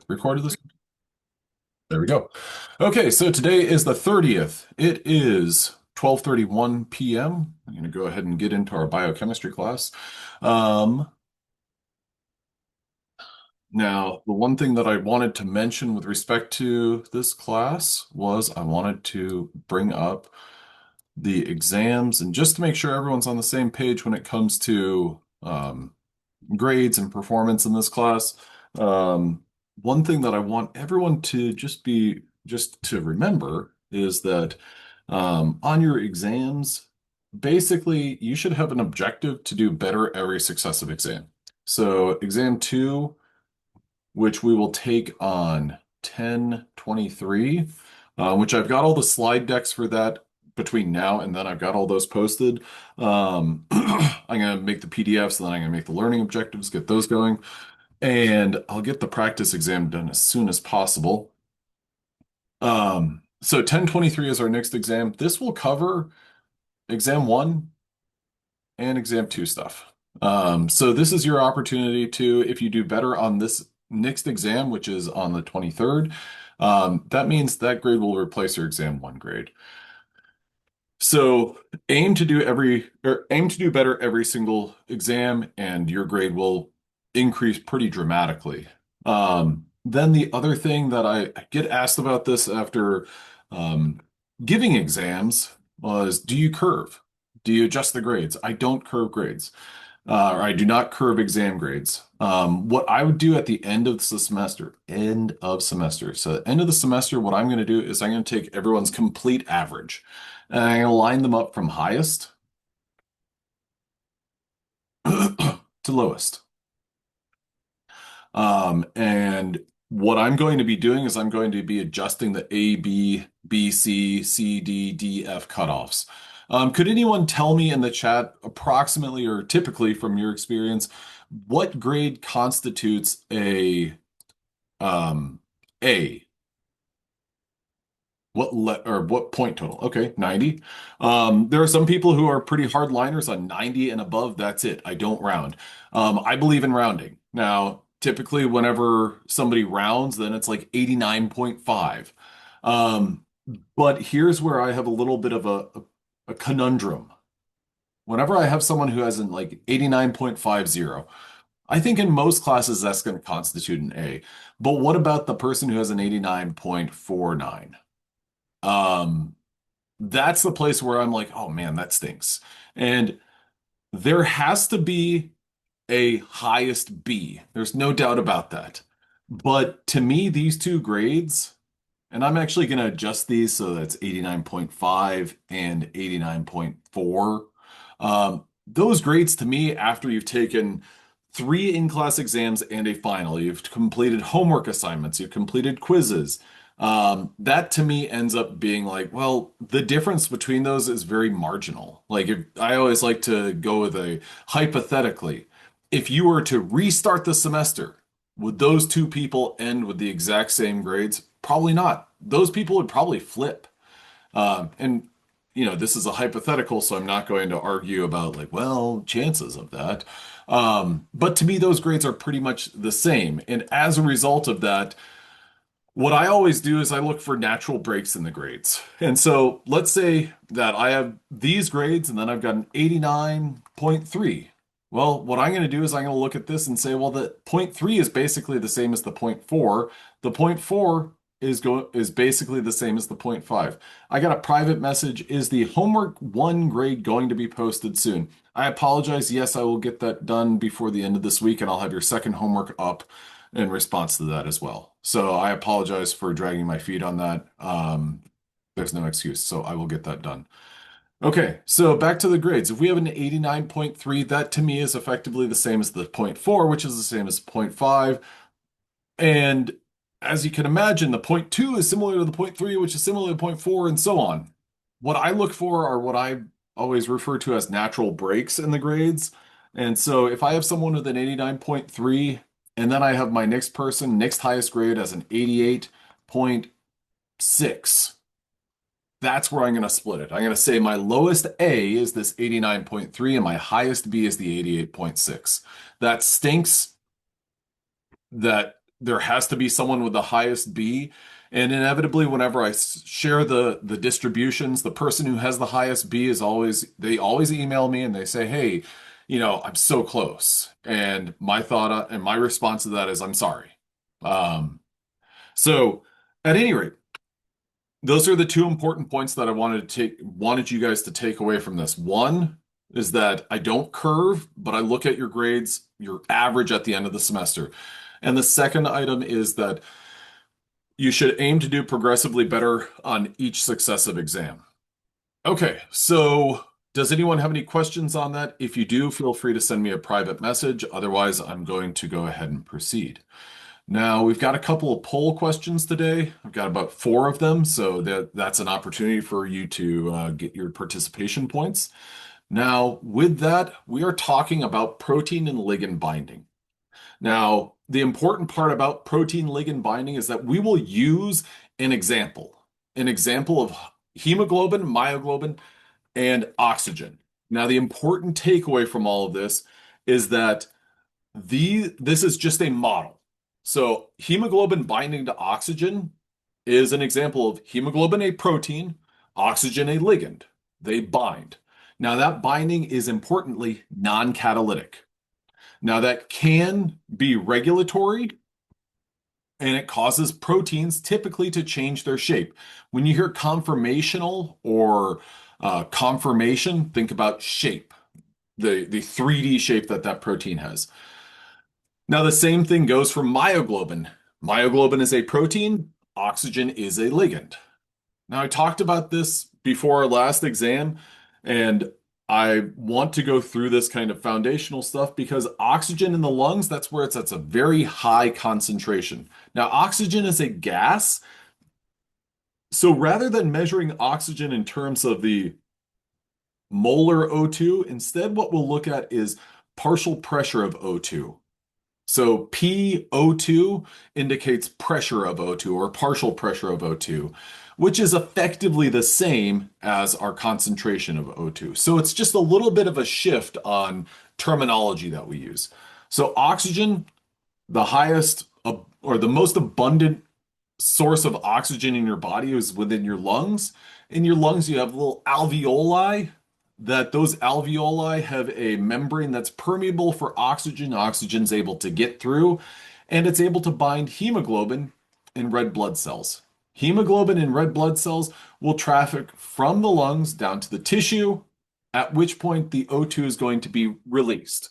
Recorded this. There we go. Okay, so today is the 30th. It is 12:31 p.m. I'm going to go ahead and get into our biochemistry class. Um, Now, the one thing that I wanted to mention with respect to this class was I wanted to bring up the exams and just to make sure everyone's on the same page when it comes to grades and performance in this class. Um, One thing that I want everyone to just to remember is that on your exams, basically you should have an objective to do better every successive exam. So exam two, which we will take on 10/23, which I've got all the slide decks for that between now and then. I've got all those posted. I'm going to make the PDFs, and then I'm going to make the learning objectives, get those going, and I'll get the practice exam done as soon as possible. So 10/23 is our next exam. This will cover exam one and exam two stuff. So this is your opportunity to, if you do better on this next exam, which is on the 23rd, that means that grade will replace your exam one grade. So aim to do better every single exam, and your grade will increase pretty dramatically. Then the other thing that I get asked about this after um, giving exams was, do you curve? Do you adjust the grades? I don't curve grades, or I do not curve exam grades. What I would do at the end of the semester, end of semester. So end of the semester, what I'm going to do is I'm going to take everyone's complete average, and I'm going to line them up from highest to lowest. And what I'm going to be doing is I'm going to be adjusting the A, B, B, C, C, D, D, F cutoffs. Could anyone tell me in the chat, approximately or typically from your experience, what grade constitutes um, A? What point total? Okay, 90. There are some people who are pretty hard liners on 90 and above. That's it. I don't round. I believe in rounding. Now, typically, whenever somebody rounds, then it's like 89.5. Um, but here's where I have a little bit of a conundrum. Whenever I have someone who has an like 89.50, I think in most classes that's going to constitute an A. But what about the person who has an 89.49? Um, that's the place where I'm like, oh man, that stinks. And there has to be a highest B. There's no doubt about that. But to me, these two grades, and I'm actually going to adjust these so that's 89.5 and 89.4. Those grades to me, after you've taken three in-class exams and a final, you've completed homework assignments, you've completed quizzes. That to me ends up being like, well, the difference between those is very marginal. Like if I always like to go with a hypothetically, if you were to restart the semester, would those two people end with the exact same grades? Probably not. Those people would probably flip. And this is a hypothetical, so I'm not going to argue about like, well, chances of that. But to me, those grades are pretty much the same. And as a result of that, what I always do is I look for natural breaks in the grades. And so let's say that I have these grades and then I've got an 89.3. Well, what I'm going to do is I'm going to look at this and say, well, the point 0.3 is basically the same as the point 0.4. The point 0.4 is basically the same as the point 0.5. I got a private message. Is the homework one grade going to be posted soon? I apologize. Yes, I will get that done before the end of this week, and I'll have your second homework up in response to that as well. So I apologize for dragging my feet on that. There's no excuse, so I will get that done. Okay, so back to the grades. If we have an 89.3, that to me is effectively the same as the point 0.4, which is the same as point 0.5. And as you can imagine, the point 0.2 is similar to the point 0.3, which is similar to point 0.4, and so on. What I look for are what I always refer to as natural breaks in the grades. And so if I have someone with an 89.3, and then I have my next person, next highest grade as an 88.6, that's where I'm going to split it. I'm going to say my lowest A is this 89.3 and my highest B is the 88.6. That stinks. That there has to be someone with the highest B. And inevitably, whenever share the distributions, the person who has the highest B is always they always email me and they say, "Hey, I'm so close." And my thought and my response to that is, "I'm sorry." Um, so at any rate, those are the two important points that I wanted you guys to take away from this. One is that I don't curve, but I look at your grades, your average at the end of the semester. And the second item is that you should aim to do progressively better on each successive exam. Okay, so does anyone have any questions on that? If you do, feel free to send me a private message. Otherwise, I'm going to go ahead and proceed. Now, we've got a couple of poll questions today. I've got about four of them, so that's an opportunity for you to get your participation points. Now, with that, we are talking about protein and ligand binding. Now, the important part about protein ligand binding is that we will use an example of hemoglobin, myoglobin, and oxygen. Now, the important takeaway from all of this is that this is just a model. So hemoglobin binding to oxygen is an example of hemoglobin, a protein, oxygen, a ligand. They bind. Now that binding is importantly non-catalytic. Now that can be regulatory and it causes proteins typically to change their shape. When you hear conformational or conformation, think about shape, the 3D shape that protein has. Now, the same thing goes for myoglobin. Myoglobin is a protein, oxygen is a ligand. Now, I talked about this before our last exam, and I want to go through this kind of foundational stuff because oxygen in the lungs, that's where it's at a very high concentration. Now, oxygen is a gas, so rather than measuring oxygen in terms of the molar O2, instead what we'll look at is partial pressure of O2. So PO2 indicates pressure of O2 or partial pressure of O2, which is effectively the same as our concentration of O2. So it's just a little bit of a shift on terminology that we use. So oxygen, the highest or the most abundant source of oxygen in your body is within your lungs. In your lungs, you have little alveoli that those alveoli have a membrane that's permeable for oxygen. Oxygen's able to get through, and it's able to bind hemoglobin in red blood cells. Hemoglobin in red blood cells will traffic from the lungs down to the tissue, at which point the O2 is going to be released.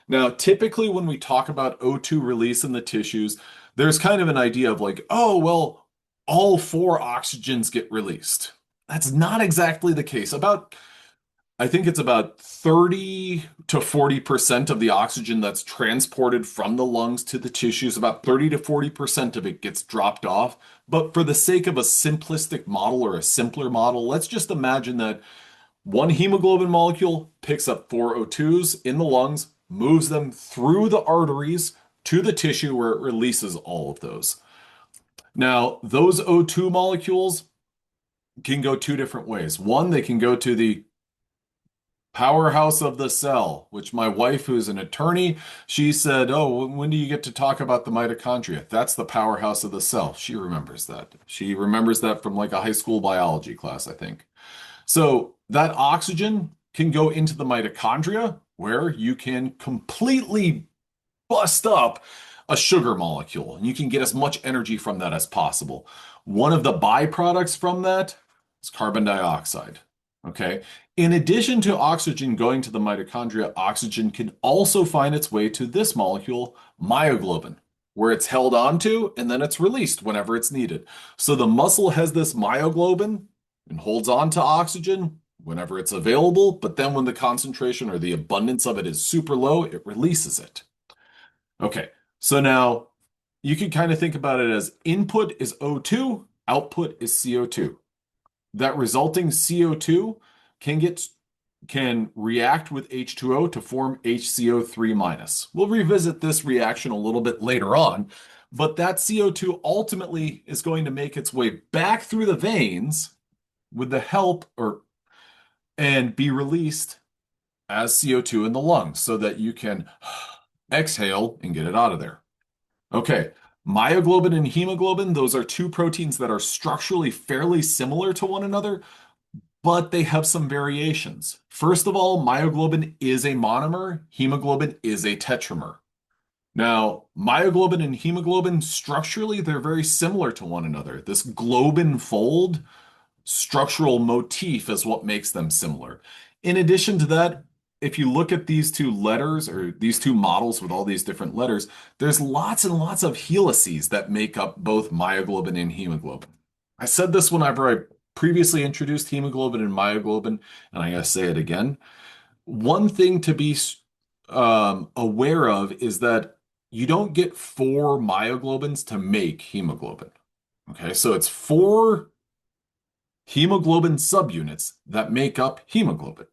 Now, typically when we talk about O2 release in the tissues, there's kind of an idea of like, oh, well, all four oxygens get released. That's not exactly the case. I think it's about 30 to 40% of the oxygen that's transported from the lungs to the tissues, about 30 to 40% of it gets dropped off. But for the sake of a simplistic model or a simpler model, let's just imagine that one hemoglobin molecule picks up four O2s in the lungs, moves them through the arteries to the tissue where it releases all of those. Now, those O2 molecules can go two different ways. One, they can go to the powerhouse of the cell, which my wife, who's an attorney, she said, "Oh, when do you get to talk about the mitochondria?" That's the powerhouse of the cell. She remembers that. She remembers that from like a high school biology class, I think. So that oxygen can go into the mitochondria where you can completely bust up a sugar molecule and you can get as much energy from that as possible. One of the byproducts from that is carbon dioxide. Okay. In addition to oxygen going to the mitochondria, oxygen can also find its way to this molecule, myoglobin, where it's held onto and then it's released whenever it's needed. So the muscle has this myoglobin and holds on to oxygen whenever it's available, but then when the concentration or the abundance of it is super low, it releases it. Okay, so now you can kind of think about it as input is O2, output is CO2. That resulting CO2 can react with H2O to form HCO3 minus. We'll revisit this reaction a little bit later on, but that CO2 ultimately is going to make its way back through the veins with the help and be released as CO2 in the lungs so that you can exhale and get it out of there. Okay, Myoglobin and hemoglobin, those are two proteins that are structurally fairly similar to one another, but they have some variations. First of all, myoglobin is a monomer, hemoglobin is a tetramer. Now, myoglobin and hemoglobin, structurally, they're very similar to one another. This globin fold structural motif is what makes them similar. In addition to that, if you look at these two letters or these two models with all these different letters, there's lots and lots of helices that make up both myoglobin and hemoglobin. I said this whenever I previously introduced hemoglobin and myoglobin, and I gotta say it again. One thing to be aware of is that you don't get four myoglobins to make hemoglobin. Okay, so it's four hemoglobin subunits that make up hemoglobin.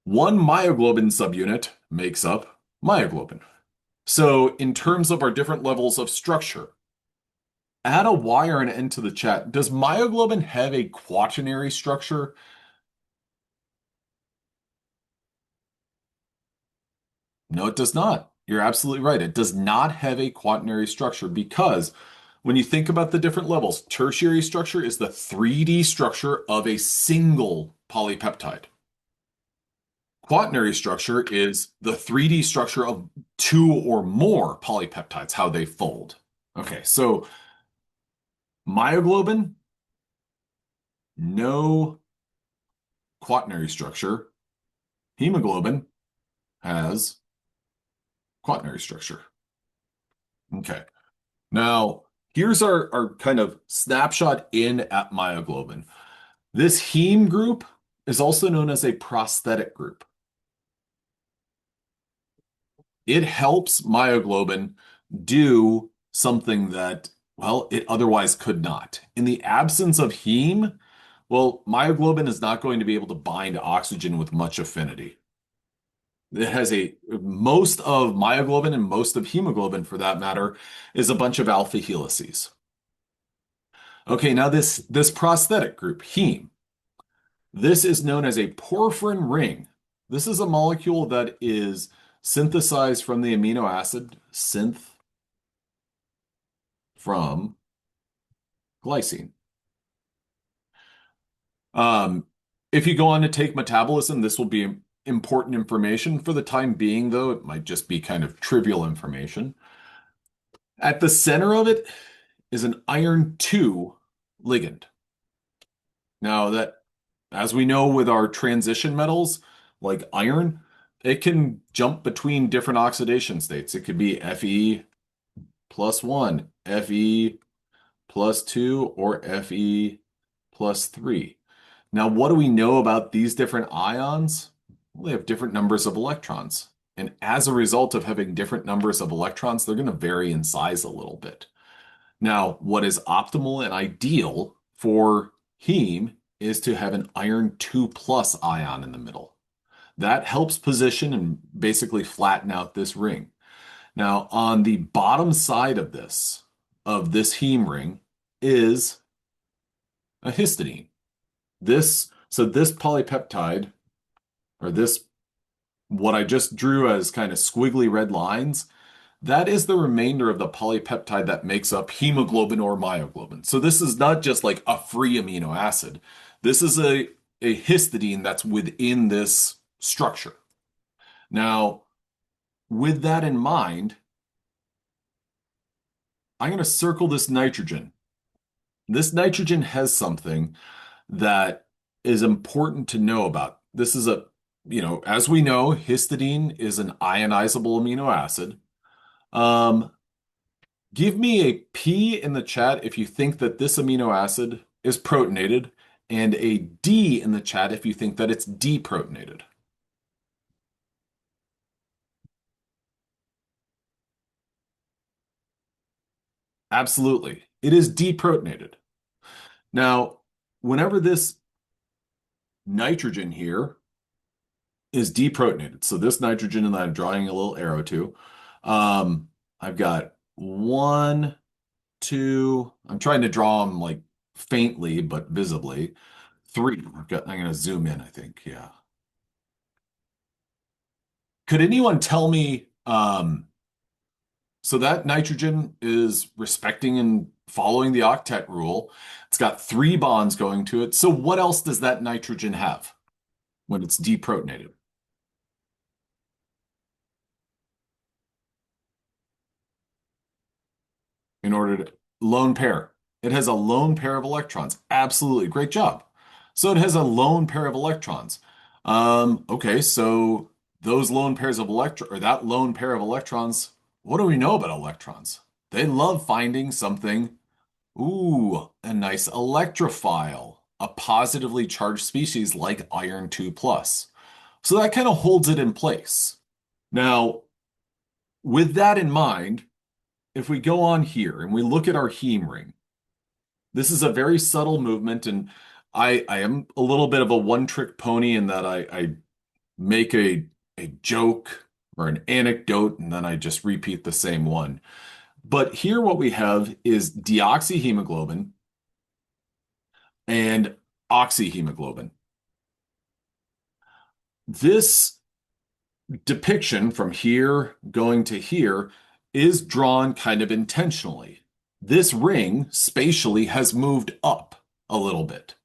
One myoglobin subunit makes up myoglobin. So, in terms of our different levels of structure, add a Y or an N to the chat. Does myoglobin have a quaternary structure? No, it does not. You're absolutely right. It does not have a quaternary structure because when you think about the different levels, tertiary structure is the 3D structure of a single polypeptide. Quaternary structure is the 3D structure of two or more polypeptides, how they fold. Okay, so myoglobin, no quaternary structure. Hemoglobin has quaternary structure. Okay, now here's our kind of snapshot in at myoglobin. This heme group is also known as a prosthetic group. It helps myoglobin do something that, well, it otherwise could not. In the absence of heme, well, myoglobin is not going to be able to bind oxygen with much affinity. It has a most of myoglobin and most of hemoglobin, for that matter, is a bunch of alpha helices. Okay, now this prosthetic group, heme, this is known as a porphyrin ring. This is a molecule that is synthesized from the amino acid synth from glycine. Um, if you go on to take metabolism, this will be important information. For the time being, though, it might just be kind of trivial information. At the center of it is an iron 2 ligand. Now, that, as we know with our transition metals, like iron, it can jump between different oxidation states. It could be Fe plus 1, Fe plus 2, or Fe plus 3. Now, what do we know about these different ions? Well, they have different numbers of electrons. And as a result of having different numbers of electrons, they're going to vary in size a little bit. Now, what is optimal and ideal for heme is to have an iron 2 plus ion in the middle. That helps position and basically flatten out this ring. Now, on the bottom side of this heme ring, is a histidine. So this polypeptide, or this, what I just drew as kind of squiggly red lines, that is the remainder of the polypeptide that makes up hemoglobin or myoglobin. So this is not just like a free amino acid. This is a histidine that's within this structure. Now, with that in mind, I'm going to circle this nitrogen. This nitrogen has something that is important to know about. This is as we know, histidine is an ionizable amino acid. Um, Give me a P in the chat if you think that this amino acid is protonated, and a D in the chat if you think that it's deprotonated. Absolutely. It is deprotonated. Now, whenever this nitrogen here is deprotonated, so this nitrogen that I'm drawing a little arrow to, I've got one, two, I'm trying to draw them like faintly but visibly. Three. I'm going to zoom in, I think. Yeah. Could anyone tell me So that nitrogen is respecting and following the octet rule. It's got three bonds going to it. So what else does that nitrogen have when it's deprotonated? In order to lone pair. It has a lone pair of electrons. Absolutely. Great job. So it has a lone pair of electrons. Okay, so those lone pairs of or that lone pair of electrons, what do we know about electrons? They love finding something, ooh, a nice electrophile, a positively charged species like iron 2 plus. So that kind of holds it in place. Now, with that in mind, if we go on here and we look at our heme ring, this is a very subtle movement, and I am a little bit of a one-trick pony in that I make a joke or an anecdote and then I just repeat the same one. But here what we have is deoxyhemoglobin and oxyhemoglobin. This depiction from here going to here is drawn kind of intentionally. This ring spatially has moved up a little bit.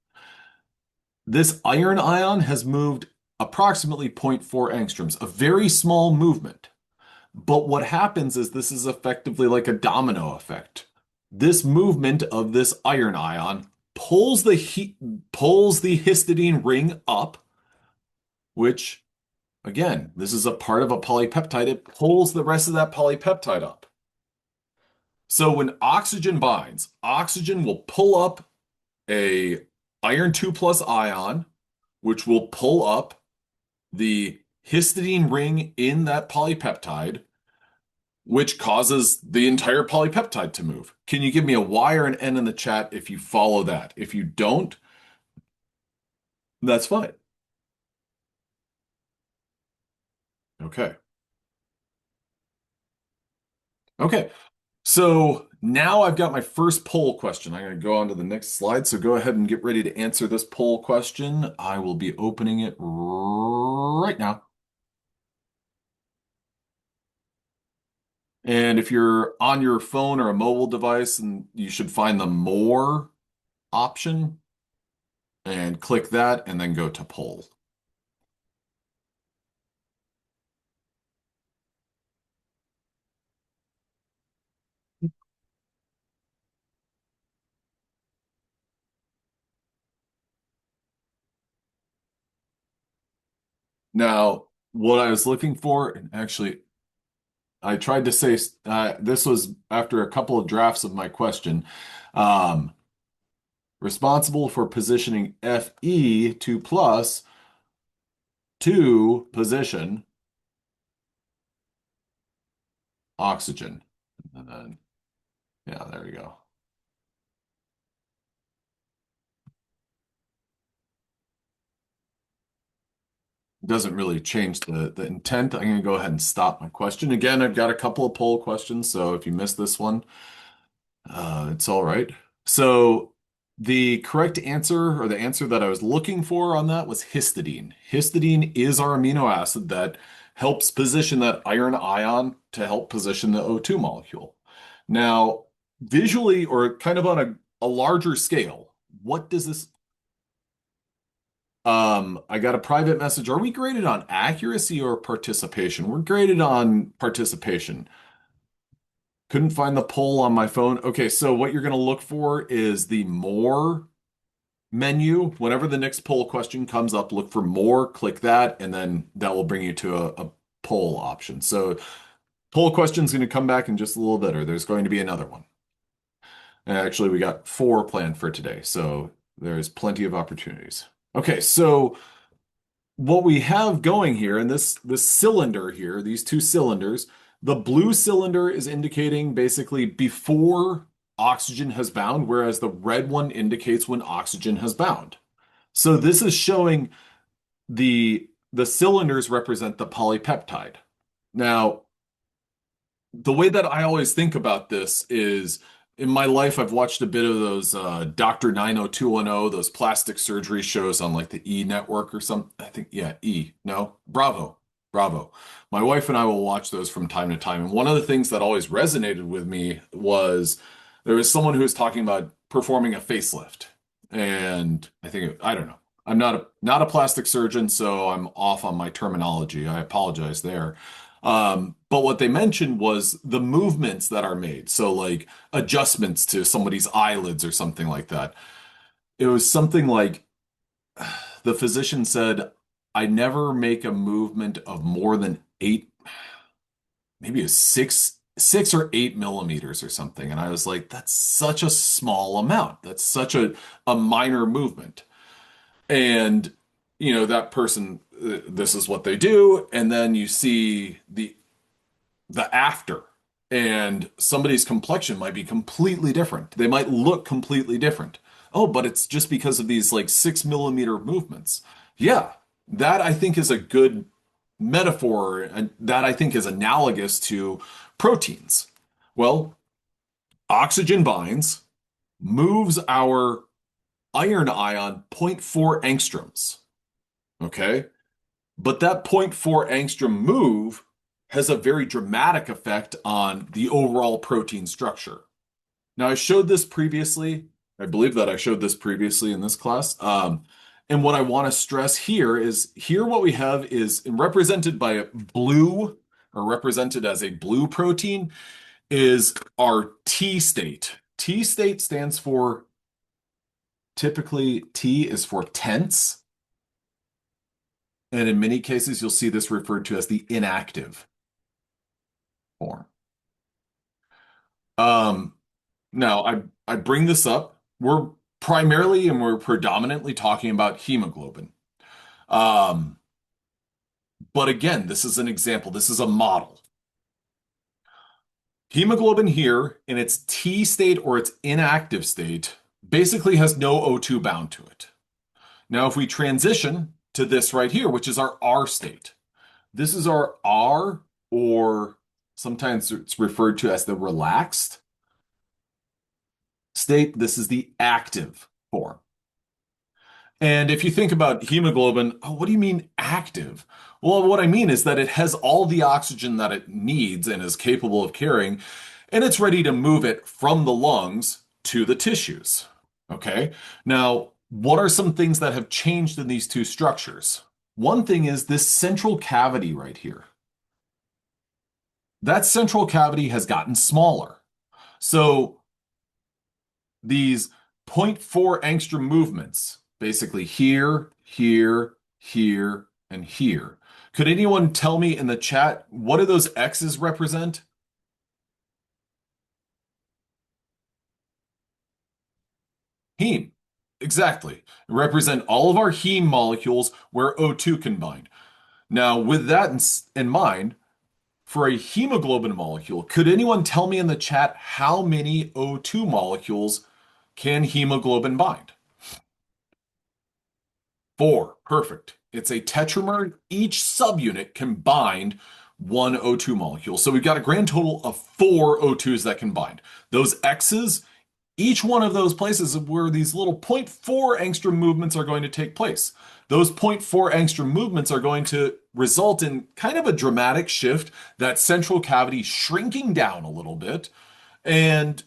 This iron ion has moved approximately zero point 0.4 angstroms, a very small movement. But what happens is this is effectively like a domino effect. This movement of this iron ion pulls the histidine ring up, which again, this is a part of a polypeptide. It pulls the rest of that polypeptide up. So when oxygen binds, oxygen will pull up a iron 2 plus ion, which will pull up the histidine ring in that polypeptide, which causes the entire polypeptide to move. Can you give me a Y or an N in the chat if you follow that? If you don't, that's fine. Okay. Okay. So now I've got my first poll question. I'm going to go on to the next slide. So go ahead and get ready to answer this poll question. I will be opening it right now. And if you're on your phone or a mobile device, and you should find the more option and click that and then go to poll. Now, what I was looking for, and actually, I tried to say this was after a couple of drafts of my question. Um, Responsible for positioning Fe2 plus to position oxygen. And then, yeah, there we go. Doesn't really change the intent. I'm going to go ahead and stop my question. Again, I've got a couple of poll questions, so if you missed this one, it's all right. So the correct answer, or the answer that I was looking for on that, was histidine. Histidine is our amino acid that helps position that iron ion to help position the O2 molecule. Now, visually, or kind of on a larger scale, what does this I got a private message. Are we graded on accuracy or participation? We're graded on participation. Couldn't find the poll on my phone. Okay, so what you're going to look for is the more menu. Whenever the next poll question comes up, look for more, click that, and then that will bring you to a poll option. So poll question is going to come back in just a little bit, or there's going to be another one. And actually, we got 4 planned for today, so there's plenty of opportunities. Okay, so what we have going here, and this cylinder here, these two cylinders, the blue cylinder is indicating basically before oxygen has bound, whereas the red one indicates when oxygen has bound. So this is showing the cylinders represent the polypeptide. Now, the way that I always think about this is in my life, I've watched a bit of those Dr. 90210, those plastic surgery shows on like the E network or something. I think, yeah, E. No, Bravo. Bravo. My wife and I will watch those from time to time. And one of the things that always resonated with me was there was someone who was talking about performing a facelift. And I don't know. I'm not a plastic surgeon, so I'm off on my terminology. I apologize there. But what they mentioned was the movements that are made. So like adjustments to somebody's eyelids or something like that. It was something like the physician said, I never make a movement of more than eight, maybe a six or 8 millimeters or something. And I was like, that's such a small amount. That's such a minor movement. And, that person, this is what they do. And then you see the after, and somebody's complexion might be completely different. They might look completely different. Oh, but it's just because of these like 6 millimeter movements. Yeah, that I think is a good metaphor, and that I think is analogous to proteins. Well, oxygen binds, moves our iron ion zero point 0.4 angstroms. Okay. But that zero point 0.4 angstrom move has a very dramatic effect on the overall protein structure. Now, I showed this previously. I believe that I showed this previously in this class. And what I want to stress here what we have is represented by a blue, or represented as a blue protein, is our T state. T state stands for, typically, T is for tense. And in many cases, you'll see this referred to as the inactive form. Um, Now, I bring this up. We're predominantly talking about hemoglobin. Um, but again, this is an example. This is a model. Hemoglobin here in its T state or its inactive state basically has no O2 bound to it. Now, if we transition to this right here, which is our R state, this is our R, or sometimes it's referred to as the relaxed state. This is the active form. And if you think about hemoglobin, oh, what do you mean active? Well, what I mean is that it has all the oxygen that it needs and is capable of carrying, and it's ready to move it from the lungs to the tissues. Okay. Now, what are some things that have changed in these two structures? One thing is this central cavity right here. That central cavity has gotten smaller. So these zero point 0.4 angstrom movements, basically here, here, here, and here. Could anyone tell me in the chat, what do those X's represent? Heme. Exactly. Represent all of our heme molecules where O2 can bind. Now, with that in mind, for a hemoglobin molecule, could anyone tell me in the chat how many O2 molecules can hemoglobin bind? Four. Perfect. It's a tetramer. Each subunit can bind one O2 molecule. So we've got a grand total of four O2s that can bind. Those X's, each one of those places where these little zero point 0.4 angstrom movements are going to take place. Those zero point 0.4 angstrom movements are going to result in kind of a dramatic shift, that central cavity shrinking down a little bit. And,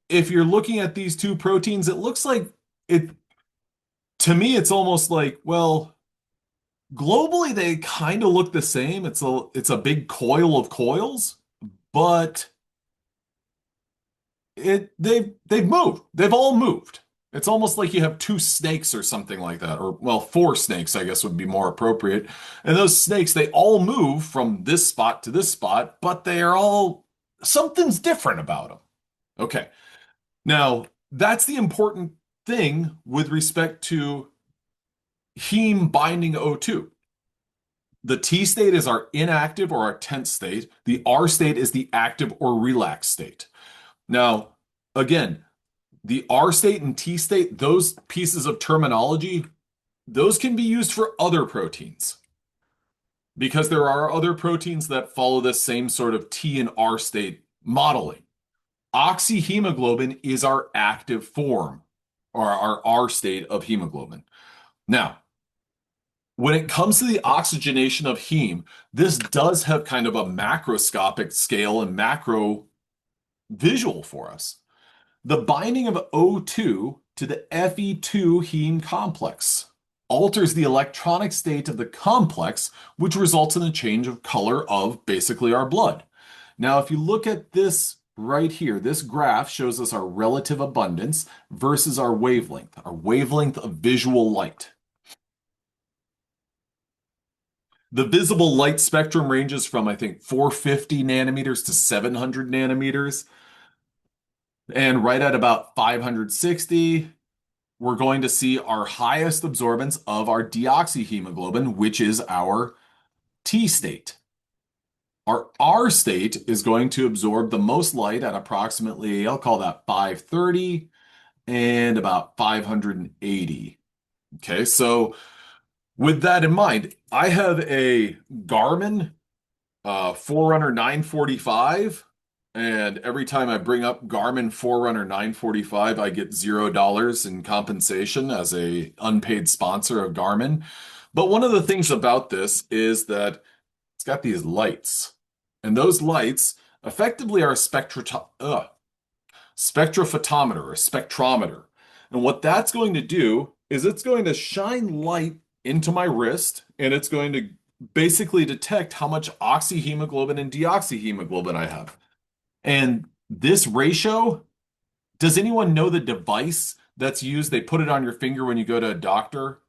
if you're looking at these two proteins, it looks like it, to me, it's almost like, well, globally they kind of look the same. It's a big coil of coils, but they've moved. They've all moved. It's almost like you have two snakes or something like that, or well, four snakes, I guess would be more appropriate. And those snakes, they all move from this spot to this spot, but they are all something's different about them. Okay. Now, that's the important thing with respect to heme binding O2. The T state is our inactive or our tense state. The R state is the active or relaxed state. Now, again, the R state and T state, those pieces of terminology, those can be used for other proteins because there are other proteins that follow this same sort of T and R state modeling. Oxyhemoglobin is our active form, or our R state of hemoglobin. Now, When it comes to the oxygenation of heme, this does have kind of a macroscopic scale and macro visual for us. The binding of O2 to the Fe2 heme complex alters the electronic state of the complex, which results in a change of color of basically our blood. Now, if you look at this right here, this graph shows us our relative abundance versus our wavelength of visual light. The visible light spectrum ranges from, I think, 450 nanometers to 700 nanometers. And right at about 560, we're going to see our highest absorbance of our deoxyhemoglobin, which is our T state. Our R state is going to absorb the most light at approximately, I'll call that 530 and about 580. Okay, so with that in mind, I have a Garmin Forerunner 945. And every time I bring up Garmin Forerunner 945, I get $0 in compensation as a unpaid sponsor of Garmin. But one of the things about this is that it's got these lights. And those lights effectively are a spectrophotometer or spectrometer. And what that's going to do is it's going to shine light into my wrist and it's going to basically detect how much oxyhemoglobin and deoxyhemoglobin I have. And this ratio, does anyone know the device that's used? They put it on your finger when you go to a doctor,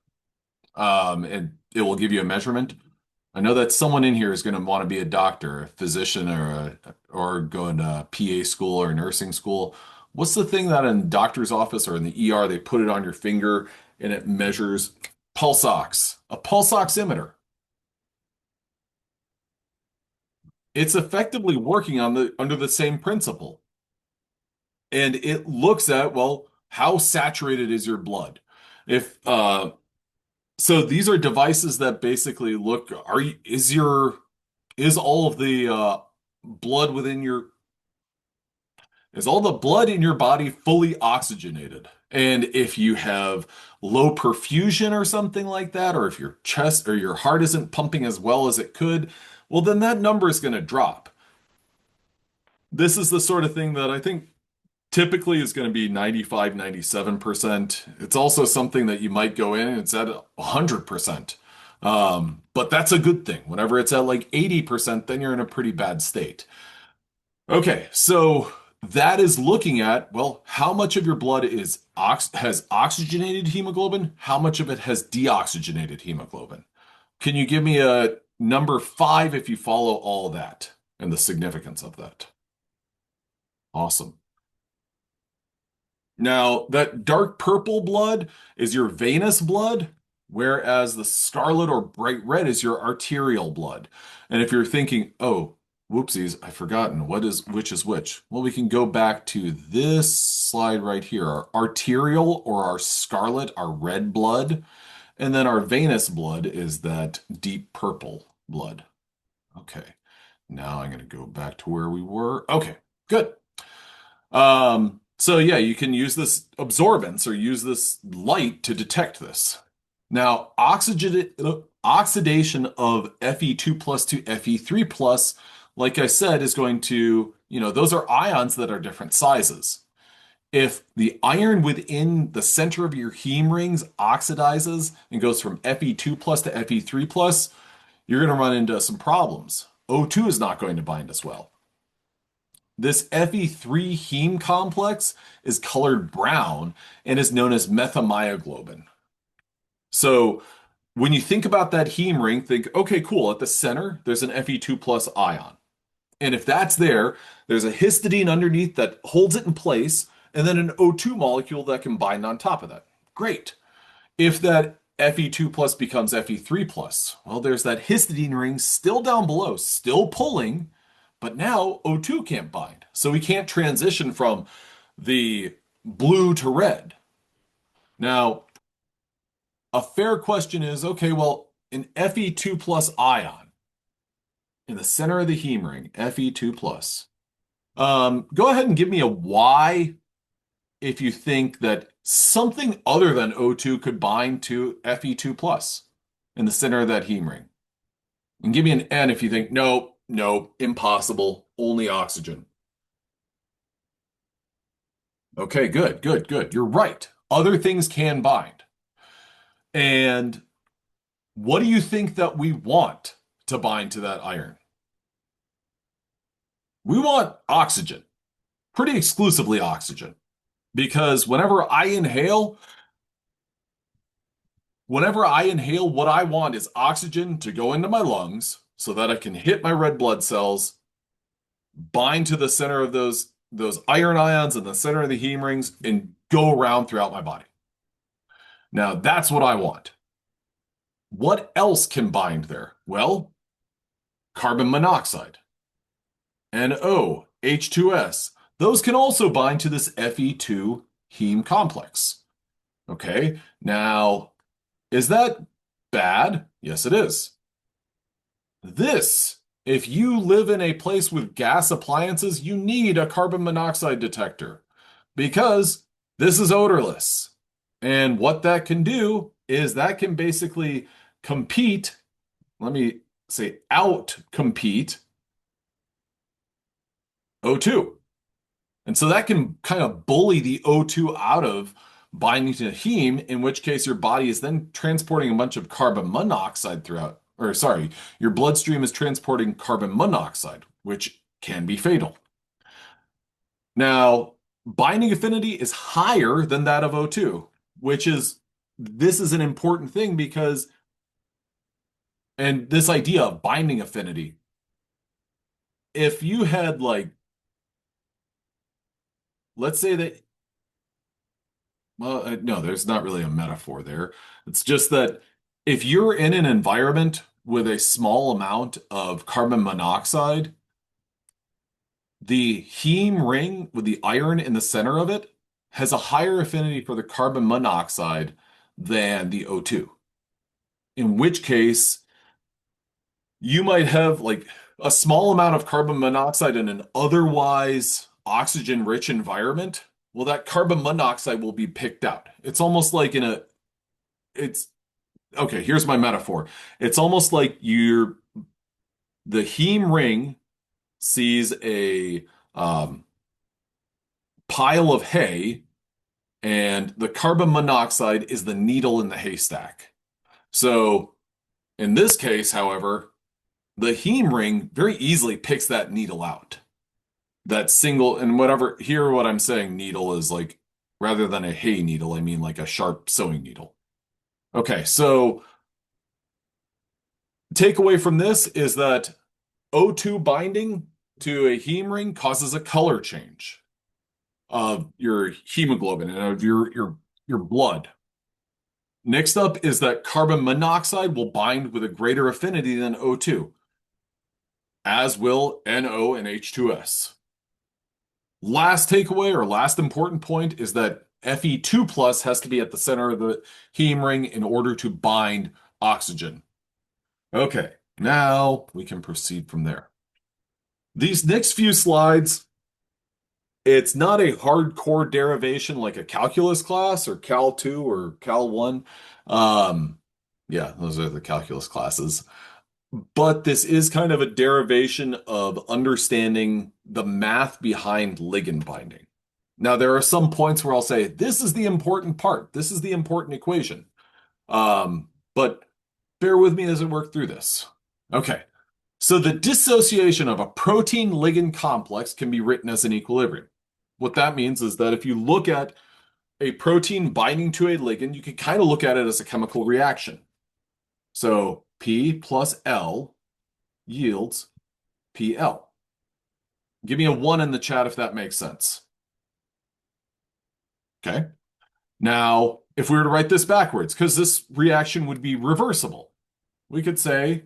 and it will give you a measurement. I know that someone in here is going to want to be a doctor, a physician, or go into PA school or nursing school. What's the thing that in doctor's office or in the ER they put it on your finger and it measures pulse ox? A pulse oximeter. It's effectively working on the under the same principle. And it looks at, well, how saturated is your blood? If so these are devices that basically look, is all of the blood within your is all the blood in your body fully oxygenated? And if you have low perfusion or something like that, or if your chest or your heart isn't pumping as well as it could, well, then that number is going to drop. This is the sort of thing that I think typically is going to be 95, 97%. It's also something that you might go in and it's at 100%. But that's a good thing. Whenever it's at like 80%, then you're in a pretty bad state. Okay, so that is looking at, well, how much of your blood has oxygenated hemoglobin? How much of it has deoxygenated hemoglobin? Can you give me a number five if you follow all that and the significance of that? Awesome. Now, that dark purple blood is your venous blood, whereas the scarlet or bright red is your arterial blood. And if you're thinking, oh, whoopsies, I've forgotten which is which. Well, we can go back to this slide right here. Our arterial or our scarlet, our red blood, and then our venous blood is that deep purple blood. Okay. Now I'm going to go back to where we were. Okay, good. So yeah, you can use this absorbance or use this light to detect this. Now, oxidation of Fe2 plus to Fe3 plus, like I said, is going to, those are ions that are different sizes. If the iron within the center of your heme rings oxidizes and goes from Fe2 plus to Fe3 plus, you're going to run into some problems. O2 is not going to bind as well. This Fe3 heme complex is colored brown and is known as methymyoglobin. So when you think about that heme ring, think, okay, cool. At the center, there's an Fe2 plus ion. And if that's there, there's a histidine underneath that holds it in place, and then an O2 molecule that can bind on top of that. Great. If that Fe2 plus becomes Fe3 plus, well, there's that histidine ring still down below, still pulling, but now O2 can't bind. So we can't transition from the blue to red. Now, a fair question is, okay, well, an Fe2 plus ion in the center of the heme ring, Fe2 plus. Go ahead and give me a Y if you think that something other than O2 could bind to Fe2 plus. in the center of that heme ring. And give me an N if you think, no, no, impossible, only oxygen. Okay, good, good, good. You're right. Other things can bind. And what do you think that we want to bind to that iron? We want oxygen, pretty exclusively oxygen, because whenever I inhale, what I want is oxygen to go into my lungs so that I can hit my red blood cells, bind to the center of those iron ions in the center of the heme rings, and go around throughout my body. Now, that's what I want. What else can bind there? Well, carbon monoxide, NO, H2S. Those can also bind to this Fe2 heme complex. Okay, now, is that bad? Yes, it is. If you live in a place with gas appliances, you need a carbon monoxide detector because this is odorless. And what that can do is that can basically compete, let me say out compete O2. And so that can kind of bully the O2 out of binding to heme, in which case your body is then transporting a bunch of carbon monoxide throughout, or sorry, your bloodstream is transporting carbon monoxide, which can be fatal. Now, binding affinity is higher than that of O2, this is an important thing because, and this idea of binding affinity, if you had like, let's say that well, no, there's not really a metaphor there. It's just that if you're in an environment with a small amount of carbon monoxide, the heme ring with the iron in the center of it has a higher affinity for the carbon monoxide than the O2. In which case, you might have like a small amount of carbon monoxide in an otherwise oxygen-rich environment. Well, that carbon monoxide will be picked out. It's almost like it's okay, here's my metaphor. It's almost like the heme ring sees a pile of hay, and the carbon monoxide is the needle in the haystack. So in this case, however, the heme ring very easily picks that needle out. That single, and whatever, here what I'm saying needle is like, rather than a hay needle, I mean like a sharp sewing needle. Okay, so takeaway from this is that O2 binding to a heme ring causes a color change of your hemoglobin and of your blood. Next up is that carbon monoxide will bind with a greater affinity than O2, as will NO and H2S. Last takeaway or last important point is that Fe2 plus has to be at the center of the heme ring in order to bind oxygen. Okay, now we can proceed from there. These next few slides, it's not a hardcore derivation like a calculus class or Cal 2 or Cal 1. Um, yeah, those are the calculus classes. But this is kind of a derivation of understanding the math behind ligand binding. Now, there are some points where I'll say, this is the important part. This is the important equation. But bear with me as I work through this. Okay, so the dissociation of a protein ligand complex can be written as an equilibrium. What that means is that if you look at a protein binding to a ligand, you can kind of look at it as a chemical reaction. So P plus L yields PL. Give me a 1 in the chat if that makes sense. Okay. Now, if we were to write this backwards, because this reaction would be reversible, we could say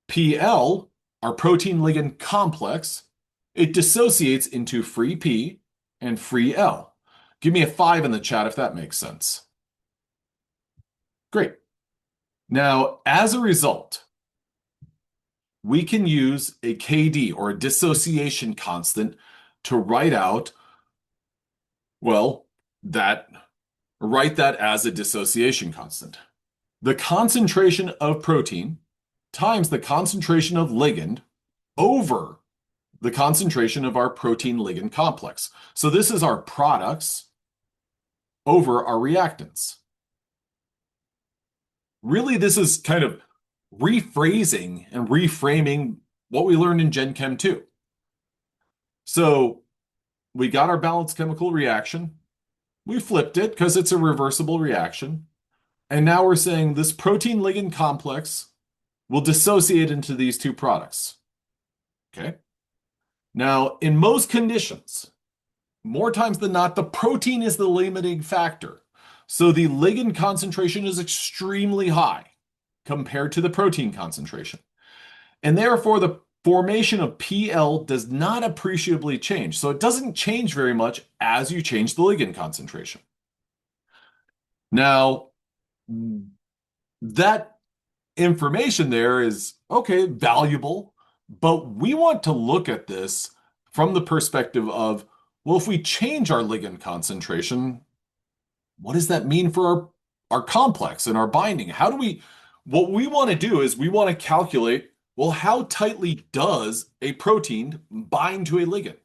PL, our protein ligand complex, it dissociates into free P and free L. Give me a 5 in the chat if that makes sense. Great. Now, as a result, we can use a KD or a dissociation constant to write out, well, write that as a dissociation constant. the concentration of protein times the concentration of ligand over the concentration of our protein ligand complex. So this is our products over our reactants. Really, this is kind of rephrasing and reframing what we learned in Gen Chem 2. So we got our balanced chemical reaction. We flipped it because it's a reversible reaction. And now we're saying this protein ligand complex will dissociate into these two products. Okay. Now, in most conditions, more times than not, the protein is the limiting factor. So the ligand concentration is extremely high compared to the protein concentration. And therefore, the formation of PL does not appreciably change. So it doesn't change very much as you change the ligand concentration. Now, that information there is, okay, valuable, but we want to look at this from the perspective of, well, if we change our ligand concentration, what does that mean for our complex and our binding? What we want to do is we want to calculate, well, how tightly does a protein bind to a ligand?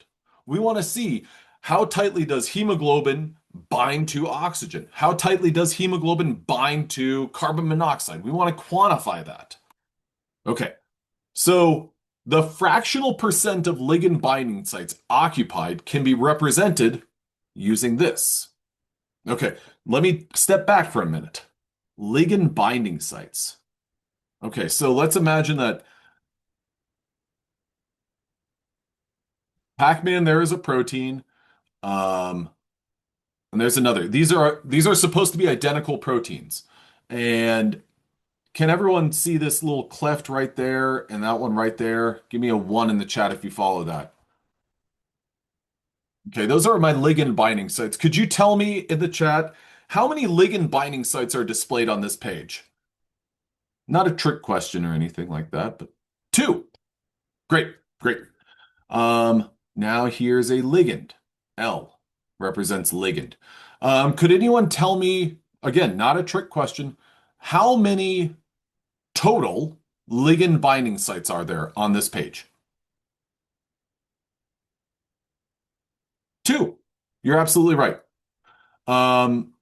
We want to see how tightly does hemoglobin bind to oxygen? How tightly does hemoglobin bind to carbon monoxide? We want to quantify that. Okay, so the fractional percent of ligand binding sites occupied can be represented using this. Okay, let me step back for a minute. Ligand binding sites. Okay, so let's imagine that Pac-Man, there is a protein, and there's another. These are supposed to be identical proteins. And can everyone see this little cleft right there and that one right there? Give me a 1 in the chat if you follow that. Okay, those are my ligand binding sites. Could you tell me in the chat how many ligand binding sites are displayed on this page? Not a trick question or anything like that, but 2. Great, great. Now here's a ligand. L represents ligand. Could anyone tell me, again, not a trick question, how many total ligand binding sites are there on this page? 2. You're absolutely right.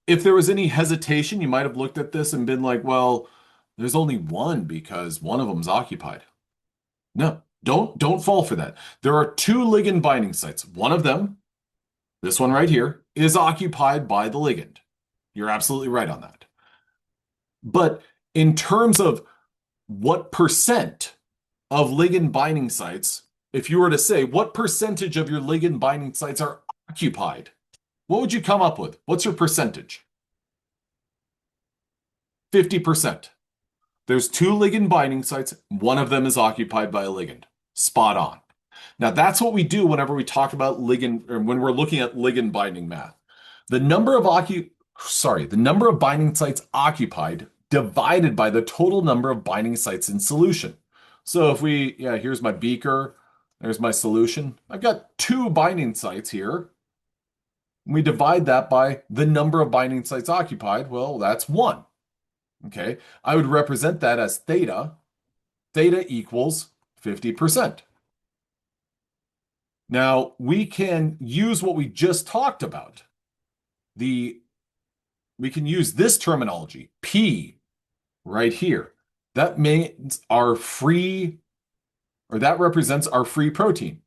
If there was any hesitation, you might have looked at this and been like, well, there's only 1 because one of them's occupied. No, don't fall for that. There are 2 ligand binding sites. One of them, this one right here, is occupied by the ligand. You're absolutely right on that. But in terms of what percent of ligand binding sites, if you were to say what percentage of your ligand binding sites are occupied, what would you come up with? What's your percentage? 50%. There's 2 ligand binding sites. One of them is occupied by a ligand. Spot on. Now that's what we do whenever we talk about ligand, or when we're looking at ligand binding math. The number of binding sites occupied divided by the total number of binding sites in solution. So if here's my beaker, there's my solution. I've got 2 binding sites here. We divide that by the number of binding sites occupied. Well, that's 1. Okay, I would represent that as theta. Theta equals 50%. Now, we can use what we just talked about. We can use this terminology, P, right here. That means that represents our free protein.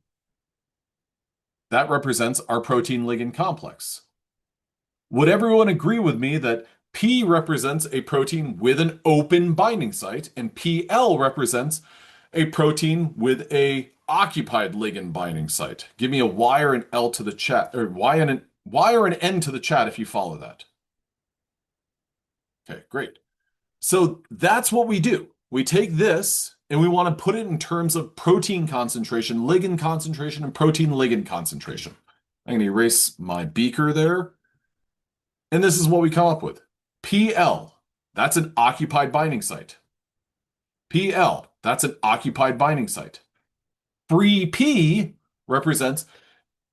That represents our protein ligand complex. Would everyone agree with me that P represents a protein with an open binding site, and PL represents a protein with a occupied ligand binding site? Give me a Y or an L to the chat, or Y or an N to the chat if you follow that. Okay, great. So that's what we do. We take this and we want to put it in terms of protein concentration, ligand concentration, and protein ligand concentration. I'm going to erase my beaker there. And this is what we come up with. PL, that's an occupied binding site. PL, that's an occupied binding site. Free P represents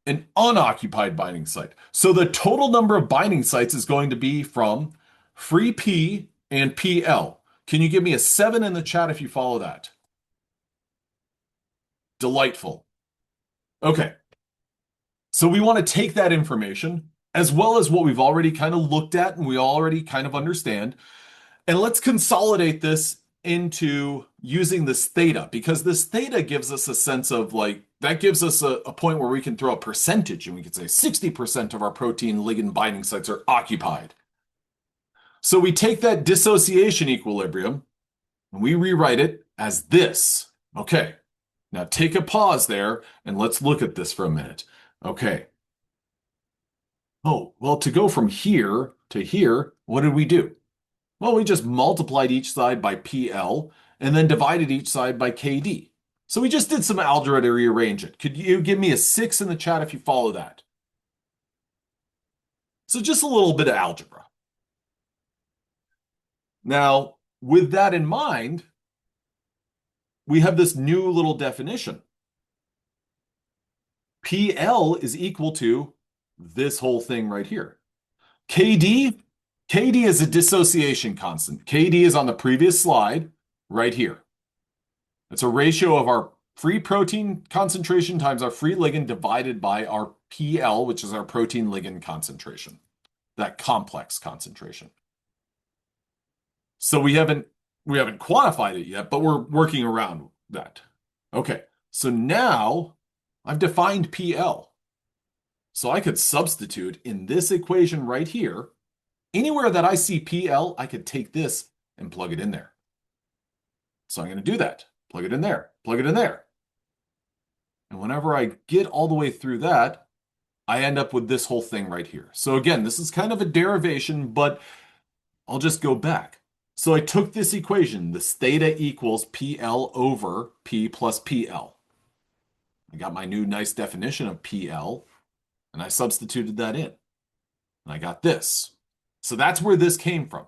an unoccupied binding site. So the total number of binding sites is going to be from free P and PL. Can you give me a 7 in the chat if you follow that? Delightful. Okay. So we want to take that information as well as what we've already kind of looked at and we already kind of understand, and let's consolidate this into using this theta because this theta gives us a sense of like, that gives us a point where we can throw a percentage and we can say 60% of our protein ligand binding sites are occupied. So we take that dissociation equilibrium and we rewrite it as this. Okay, now take a pause there and let's look at this for a minute. Okay. Oh, well, to go from here to here, what did we do? Well, we just multiplied each side by PL and then divided each side by KD. So we just did some algebra to rearrange it. Could you give me a 6 in the chat if you follow that? So just a little bit of algebra. Now, with that in mind, we have this new little definition. PL is equal to this whole thing right here. KD is a dissociation constant. KD is on the previous slide right here. It's a ratio of our free protein concentration times our free ligand divided by our PL, which is our protein ligand concentration, that complex concentration. So we haven't quantified it yet, but we're working around that. Okay, so now I've defined PL. So I could substitute in this equation right here. Anywhere that I see PL, I could take this and plug it in there. So I'm going to do that. Plug it in there. Plug it in there. And whenever I get all the way through that, I end up with this whole thing right here. So again, this is kind of a derivation, but I'll just go back. So I took this equation, this theta equals PL over P plus PL. I got my new nice definition of PL, and I substituted that in. And I got this. So that's where this came from.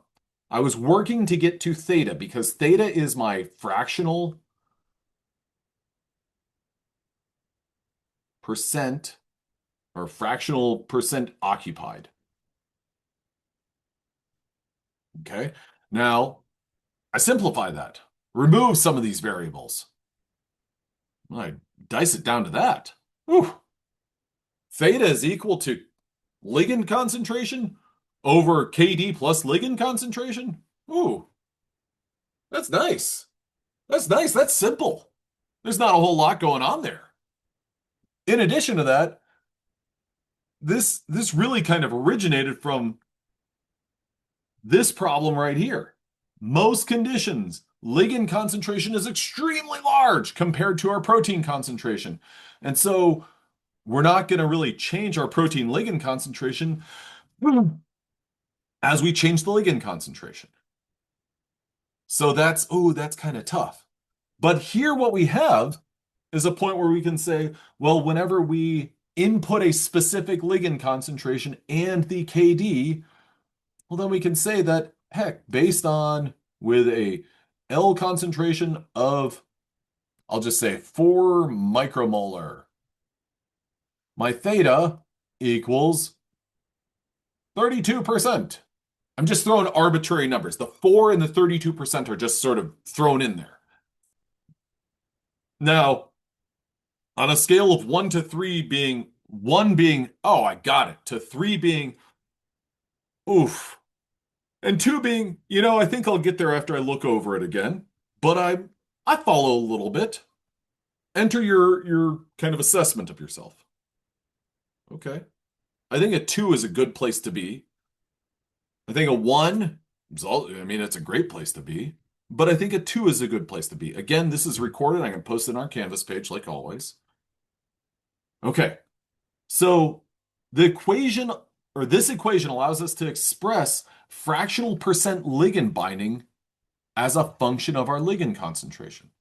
I was working to get to theta because theta is my fractional percent or fractional percent occupied. Okay. Now, I simplify that. Remove some of these variables. I dice it down to that. Whew. Theta is equal to ligand concentration over KD plus ligand concentration. Ooh, that's nice. That's nice. That's simple. There's not a whole lot going on there. In addition to that, this really kind of originated from this problem right here. Most conditions, ligand concentration is extremely large compared to our protein concentration. And so we're not going to really change our protein ligand concentration as we change the ligand concentration. So that's kind of tough. But here what we have is a point where we can say, well, whenever we input a specific ligand concentration and the KD, well, then we can say that, heck, based on with a L concentration of, I'll just say 4 micromolar, my theta equals 32%. I'm just throwing arbitrary numbers. The 4 and the 32% are just sort of thrown in there. Now, on a scale of 1 to 3 being 1 being, oh, I got it, to 3 being, oof, and 2 being, I think I'll get there after I look over it again, but I follow a little bit. Enter your kind of assessment of yourself. Okay. I think a 2 is a good place to be. I think a 1, it's a great place to be, but I think a 2 is a good place to be. Again, this is recorded. I can post it on our Canvas page like always. Okay. So the equation, or this equation, allows us to express fractional percent ligand binding as a function of our ligand concentration.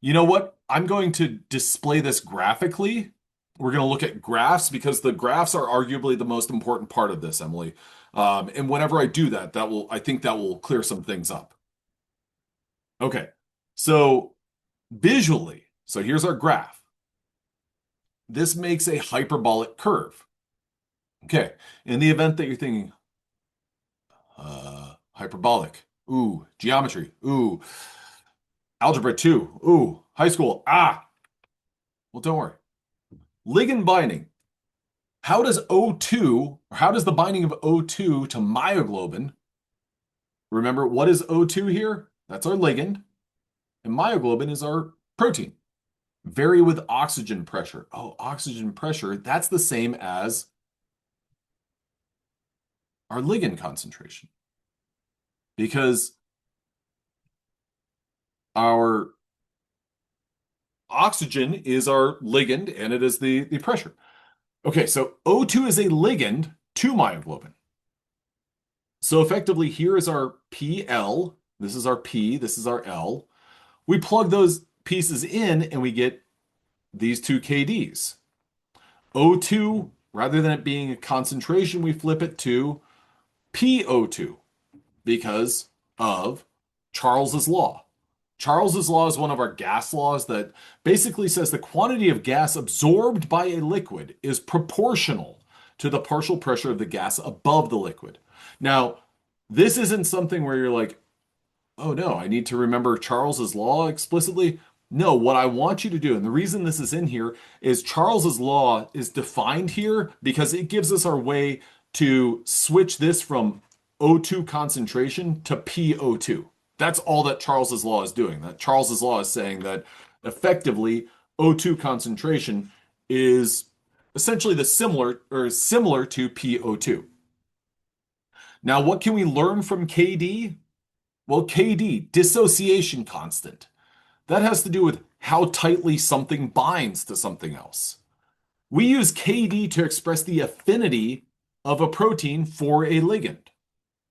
You know what? I'm going to display this graphically. We're going to look at graphs because the graphs are arguably the most important part of this, Emily. And whenever I do that, I think that will clear some things up. Okay, so visually, so here's our graph. This makes a hyperbolic curve. Okay, in the event that you're thinking, Hyperbolic. Ooh. Geometry. Ooh. Algebra 2. Ooh. High school. Ah. Well, don't worry. Ligand binding. How does O2, or how does the binding of O2 to myoglobin, remember, what is O2 here? That's our ligand, and myoglobin is our protein. Vary with oxygen pressure. Oh, oxygen pressure, that's the same as our ligand concentration. Because our oxygen is our ligand and it is the pressure. Okay, so O2 is a ligand to myoglobin. So effectively, here is our PL. This is our P, this is our L. We plug those pieces in and we get these two KDs. O2, rather than it being a concentration, we flip it to PO2 because of Charles's law. Charles's law is one of our gas laws that basically says the quantity of gas absorbed by a liquid is proportional to the partial pressure of the gas above the liquid. Now, this isn't something where you're like, oh no, I need to remember Charles's law explicitly. No, what I want you to do, and the reason this is in here is Charles's law is defined here because it gives us our way to switch this from O2 concentration to PO2. That's all that Charles's law is doing. That Charles's law is saying that effectively O2 concentration is essentially the similar to PO2. Now, what can we learn from KD? Well, KD, dissociation constant. That has to do with how tightly something binds to something else. We use KD to express the affinity of a protein for a ligand.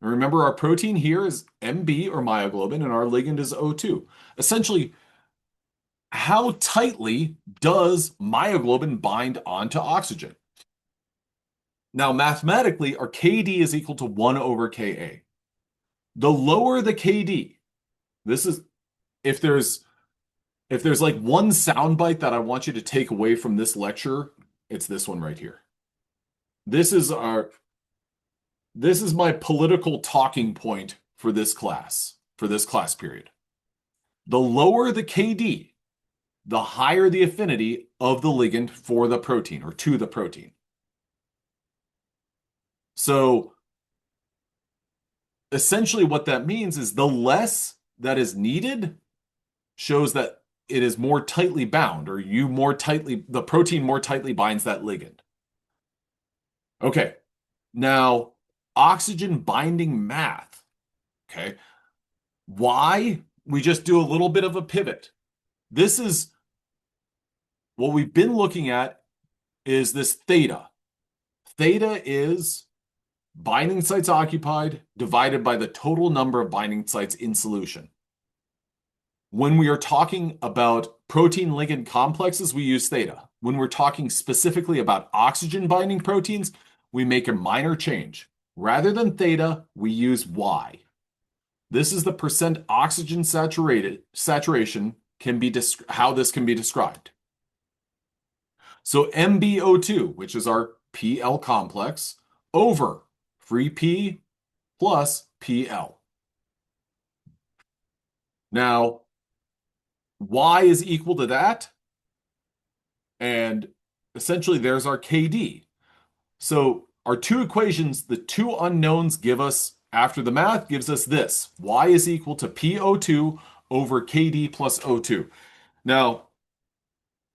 Remember, our protein here is MB or myoglobin, and our ligand is O2. Essentially, how tightly does myoglobin bind onto oxygen? Now, mathematically, our KD is equal to 1 over Ka. The lower the KD, this is if there's like one soundbite that I want you to take away from this lecture, it's this one right here. This is my political talking point for this class period. The lower the KD, the higher the affinity of the ligand for the protein or to the protein. So essentially what that means is the less that is needed shows that it is more tightly bound, or the protein more tightly binds that ligand. Okay, now oxygen binding math. Okay, why? We just do a little bit of a pivot. This is what we've been looking at is this theta. Theta is binding sites occupied divided by the total number of binding sites in solution. When we are talking about protein ligand complexes, we use theta. When we're talking specifically about oxygen binding proteins, we make a minor change. Rather than theta, we use Y. This is the percent oxygen saturation how this can be described. So MbO2, which is our Pl complex, over free P plus Pl. Now, Y is equal to that, and essentially there's our KD. So our two equations, the two unknowns give us, after the math, gives us this. Y is equal to PO2 over KD plus O2. Now,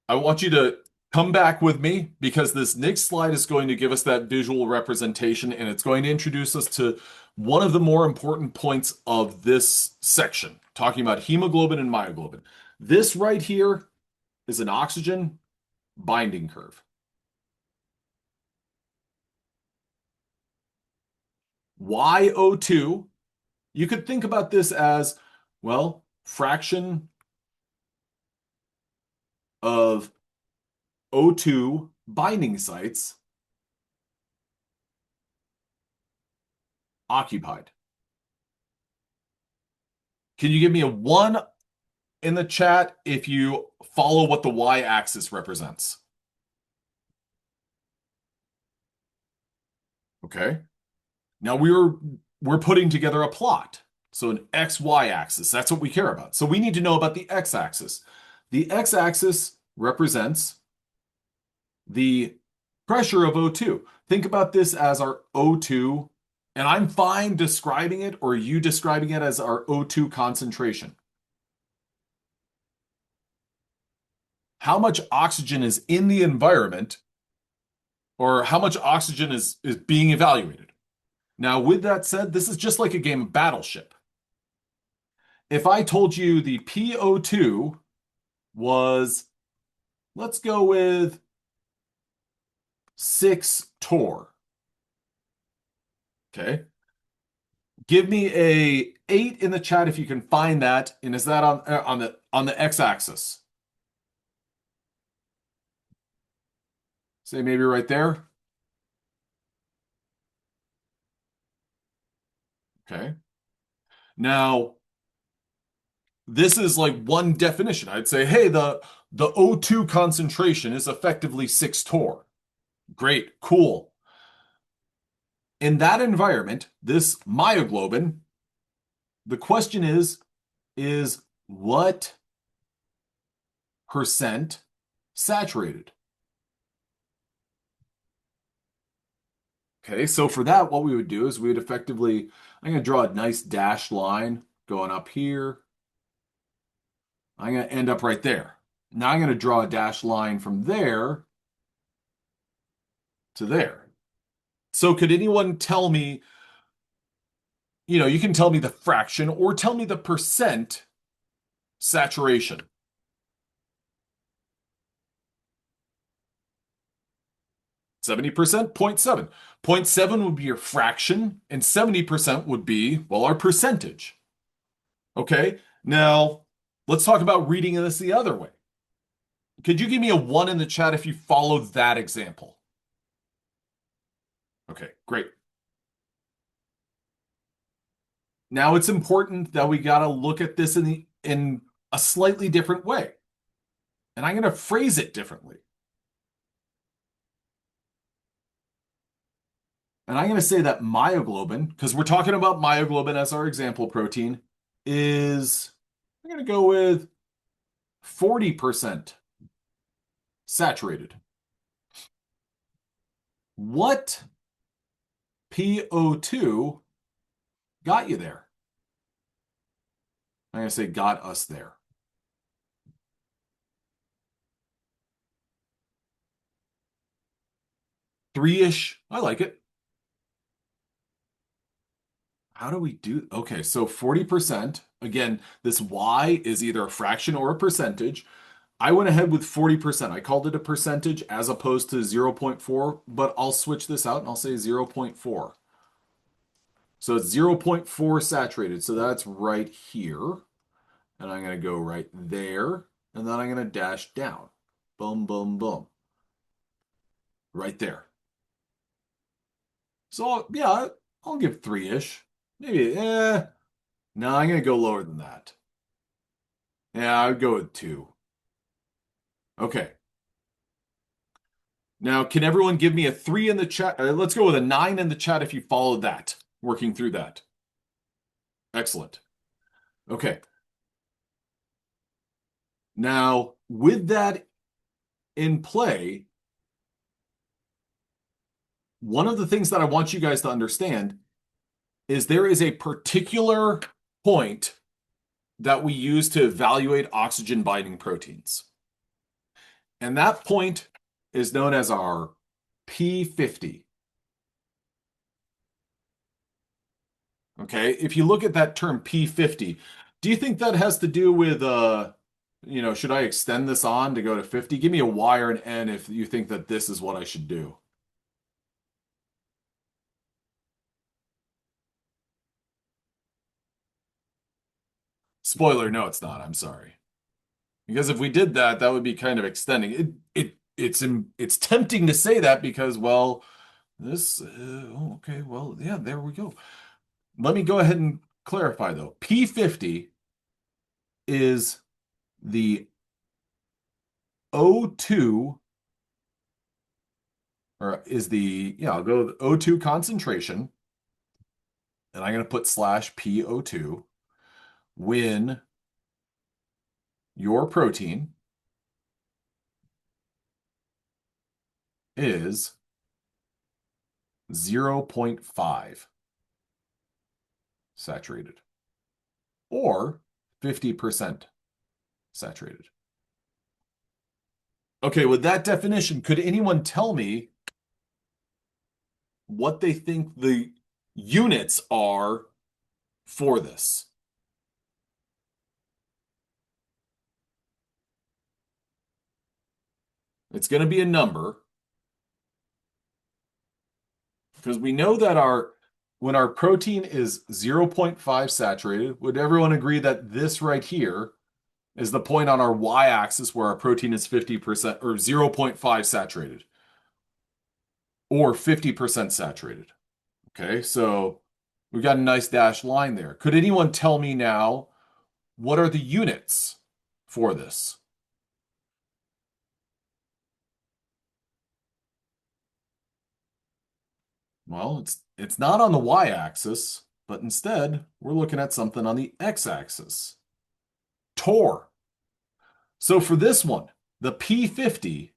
I want you to come back with me because this next slide is going to give us that visual representation, and it's going to introduce us to one of the more important points of this section, talking about hemoglobin and myoglobin. This right here is an oxygen binding curve. YO2, you could think about this as, well, fraction of O2 binding sites occupied. Can you give me a 1 in the chat if you follow what the y-axis represents? Okay. Now we're putting together a plot. So an XY axis, that's what we care about. So we need to know about the X axis. The X axis represents the pressure of O2. Think about this as our O2, and I'm fine describing it or you describing it as our O2 concentration. How much oxygen is in the environment or how much oxygen is being evaluated. Now, with that said, this is just like a game of Battleship. If I told you the PO2 was, let's go with 6 torr. Okay. Give me a 8 in the chat if you can find that. And is that on the x-axis? Say maybe right there. Okay. Now, this is like one definition. I'd say, hey, the O2 concentration is effectively 6 torr. Great, cool. In that environment, this myoglobin, the question is what percent saturated? Okay, so for that, what we would do is we would effectively, I'm going to draw a nice dashed line going up here. I'm going to end up right there. Now I'm going to draw a dashed line from there to there. So could anyone tell me, you can tell me the fraction or tell me the percent saturation. 70%, 0.7. 0.7 would be your fraction, and 70% would be, well, our percentage. Okay, now let's talk about reading this the other way. Could you give me a 1 in the chat if you follow that example? Okay, great. Now it's important that we got to look at this in a slightly different way. And I'm going to phrase it differently. And I'm going to say that myoglobin, because we're talking about myoglobin as our example protein, I'm going to go with 40% saturated. What PO2 got you there? I'm going to say got us there. 3-ish. I like it. How do we do? Okay, so 40%. Again, this Y is either a fraction or a percentage. I went ahead with 40%. I called it a percentage as opposed to 0.4, but I'll switch this out and I'll say 0.4. So it's 0.4 saturated. So that's right here. And I'm going to go right there. And then I'm going to dash down. Boom, boom, boom. Right there. So yeah, I'll give 3-ish. Maybe, no, I'm going to go lower than that. Yeah, I would go with 2. Okay. Now, can everyone give me a 3 in the chat? Let's go with a 9 in the chat if you followed that, working through that. Excellent. Okay. Now, with that in play, one of the things that I want you guys to understand is there is a particular point that we use to evaluate oxygen binding proteins. And that point is known as our P50. Okay, if you look at that term P50, do you think that has to do with, should I extend this on to go to 50? Give me a Y or an N if you think that this is what I should do. Spoiler, no, it's not. I'm sorry. Because if we did that, that would be kind of extending. It's tempting to say that because, well, okay, well, yeah, there we go. Let me go ahead and clarify though. P50 is the O2, or is the, yeah, I'll go with O2 concentration and I'm going to put slash PO2 when your protein is 0.5 saturated or 50% saturated. Okay, with that definition, could anyone tell me what they think the units are for this? It's going to be a number because we know that our when our protein is 0.5 saturated, would everyone agree that this right here is the point on our y-axis where our protein is 50% or 0.5 saturated or 50% saturated? Okay, so we've got a nice dashed line there. Could anyone tell me now what are the units for this? Well, it's not on the y-axis, but instead we're looking at something on the x-axis. Torr. So for this one, the P50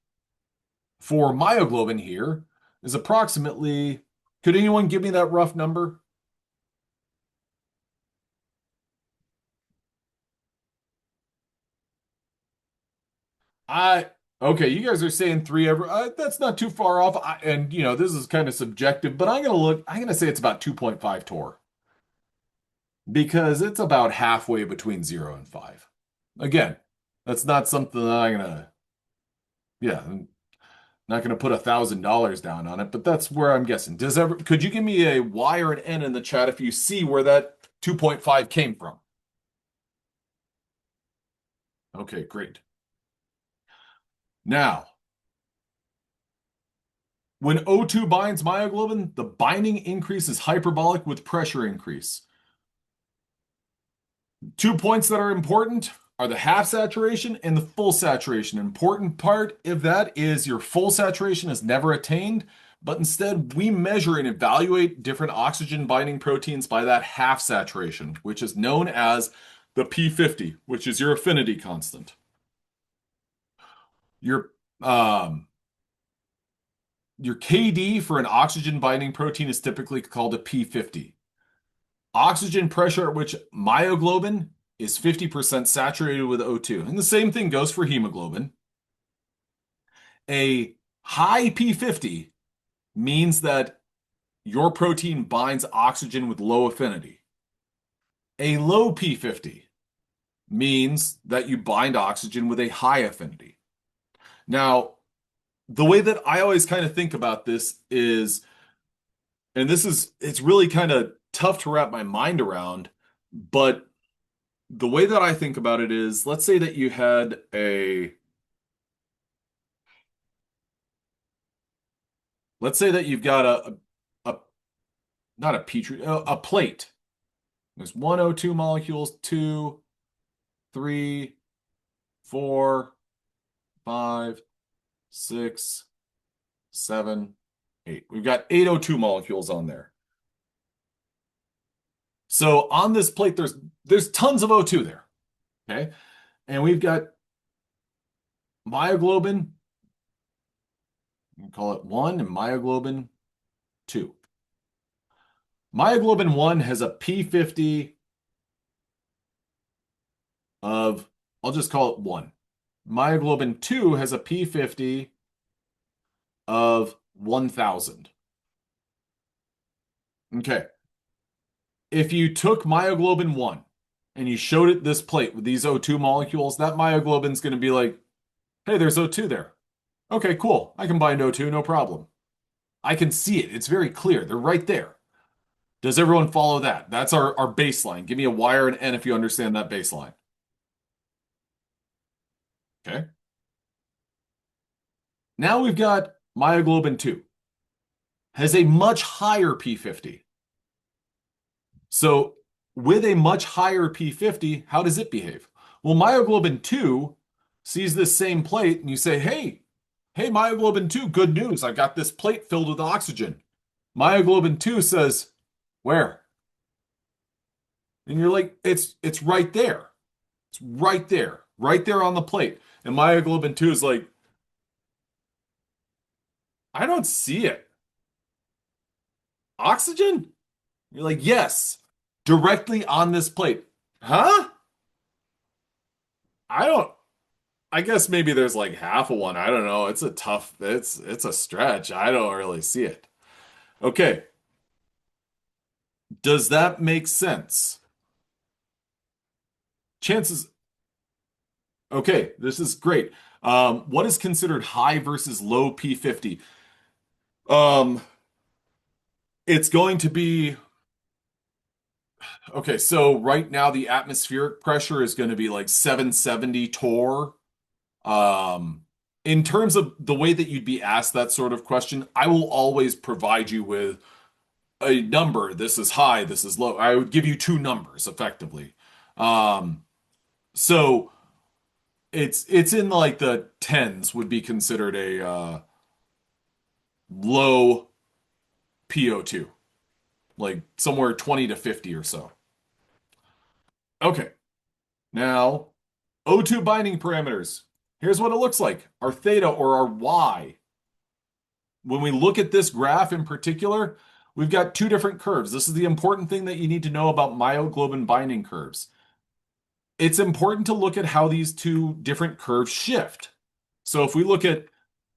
for myoglobin here is approximately, could anyone give me that rough number? I okay, you guys are saying three every. That's not too far off. And this is kind of subjective, but I'm gonna say it's about 2.5 torr because it's about halfway between 0 and 5. Again, that's not something that I'm not gonna put $1,000 down on it, but that's where I'm guessing. Could you give me a Y or an N in the chat if you see where that 2.5 came from? Okay, great. Now, when O2 binds myoglobin, the binding increase is hyperbolic with pressure increase. 2 points that are important are the half saturation and the full saturation. Important part of that is your full saturation is never attained, but instead we measure and evaluate different oxygen binding proteins by that half saturation, which is known as the P50, which is your affinity constant. Your um, your KD for an oxygen binding protein is typically called a P50. Oxygen pressure at which myoglobin is 50% saturated with O2. And the same thing goes for hemoglobin. A high P50 means that your protein binds oxygen with low affinity. A low P50 means that you bind oxygen with a high affinity. Now, the way that I always kind of think about this is, and it's really kind of tough to wrap my mind around, but the way that I think about it is, let's say that you've got a not a petri, a plate. There's one O2 molecules, two, three, four, five, six, seven, eight. We've got eight O2 molecules on there. So on this plate, there's tons of O2 there. Okay. And we've got myoglobin, we call it 1, and myoglobin 2. Myoglobin 1 has a P50 of, I'll just call it 1. Myoglobin 2 has a P50 of 1,000. Okay. If you took myoglobin 1 and you showed it this plate with these O2 molecules, that myoglobin's going to be like, hey, there's O2 there. Okay, cool. I can bind O2, no problem. I can see it. It's very clear. They're right there. Does everyone follow that? That's our baseline. Give me a Y or an N if you understand that baseline. Okay. Now we've got myoglobin 2. Has a much higher P50. So with a much higher P50, how does it behave? Well, myoglobin 2 sees this same plate and you say, hey, myoglobin 2, good news. I got this plate filled with oxygen. Myoglobin 2 says, where? And you're like, it's right there. It's right there on the plate. And myoglobin 2 is like, I don't see it. Oxygen? You're like, yes, directly on this plate. Huh? I don't, I guess maybe there's like half of one. I don't know. It's a stretch. I don't really see it. Okay. Does that make sense? Chances, okay, this is great. What is considered high versus low P50? Um, it's going to be okay. So right now the atmospheric pressure is going to be like 770 torr. Um, in terms of the way that you'd be asked that sort of question, I will always provide you with a number. This is high, this is low. I would give you two numbers effectively. Um, so it's in like the tens would be considered a low PO2, like somewhere 20 to 50 or so. Okay, now O2 binding parameters. Here's what it looks like. Our theta or our Y. When we look at this graph in particular, we've got two different curves. This is the important thing that you need to know about myoglobin binding curves. It's important to look at how these two different curves shift. So if we look at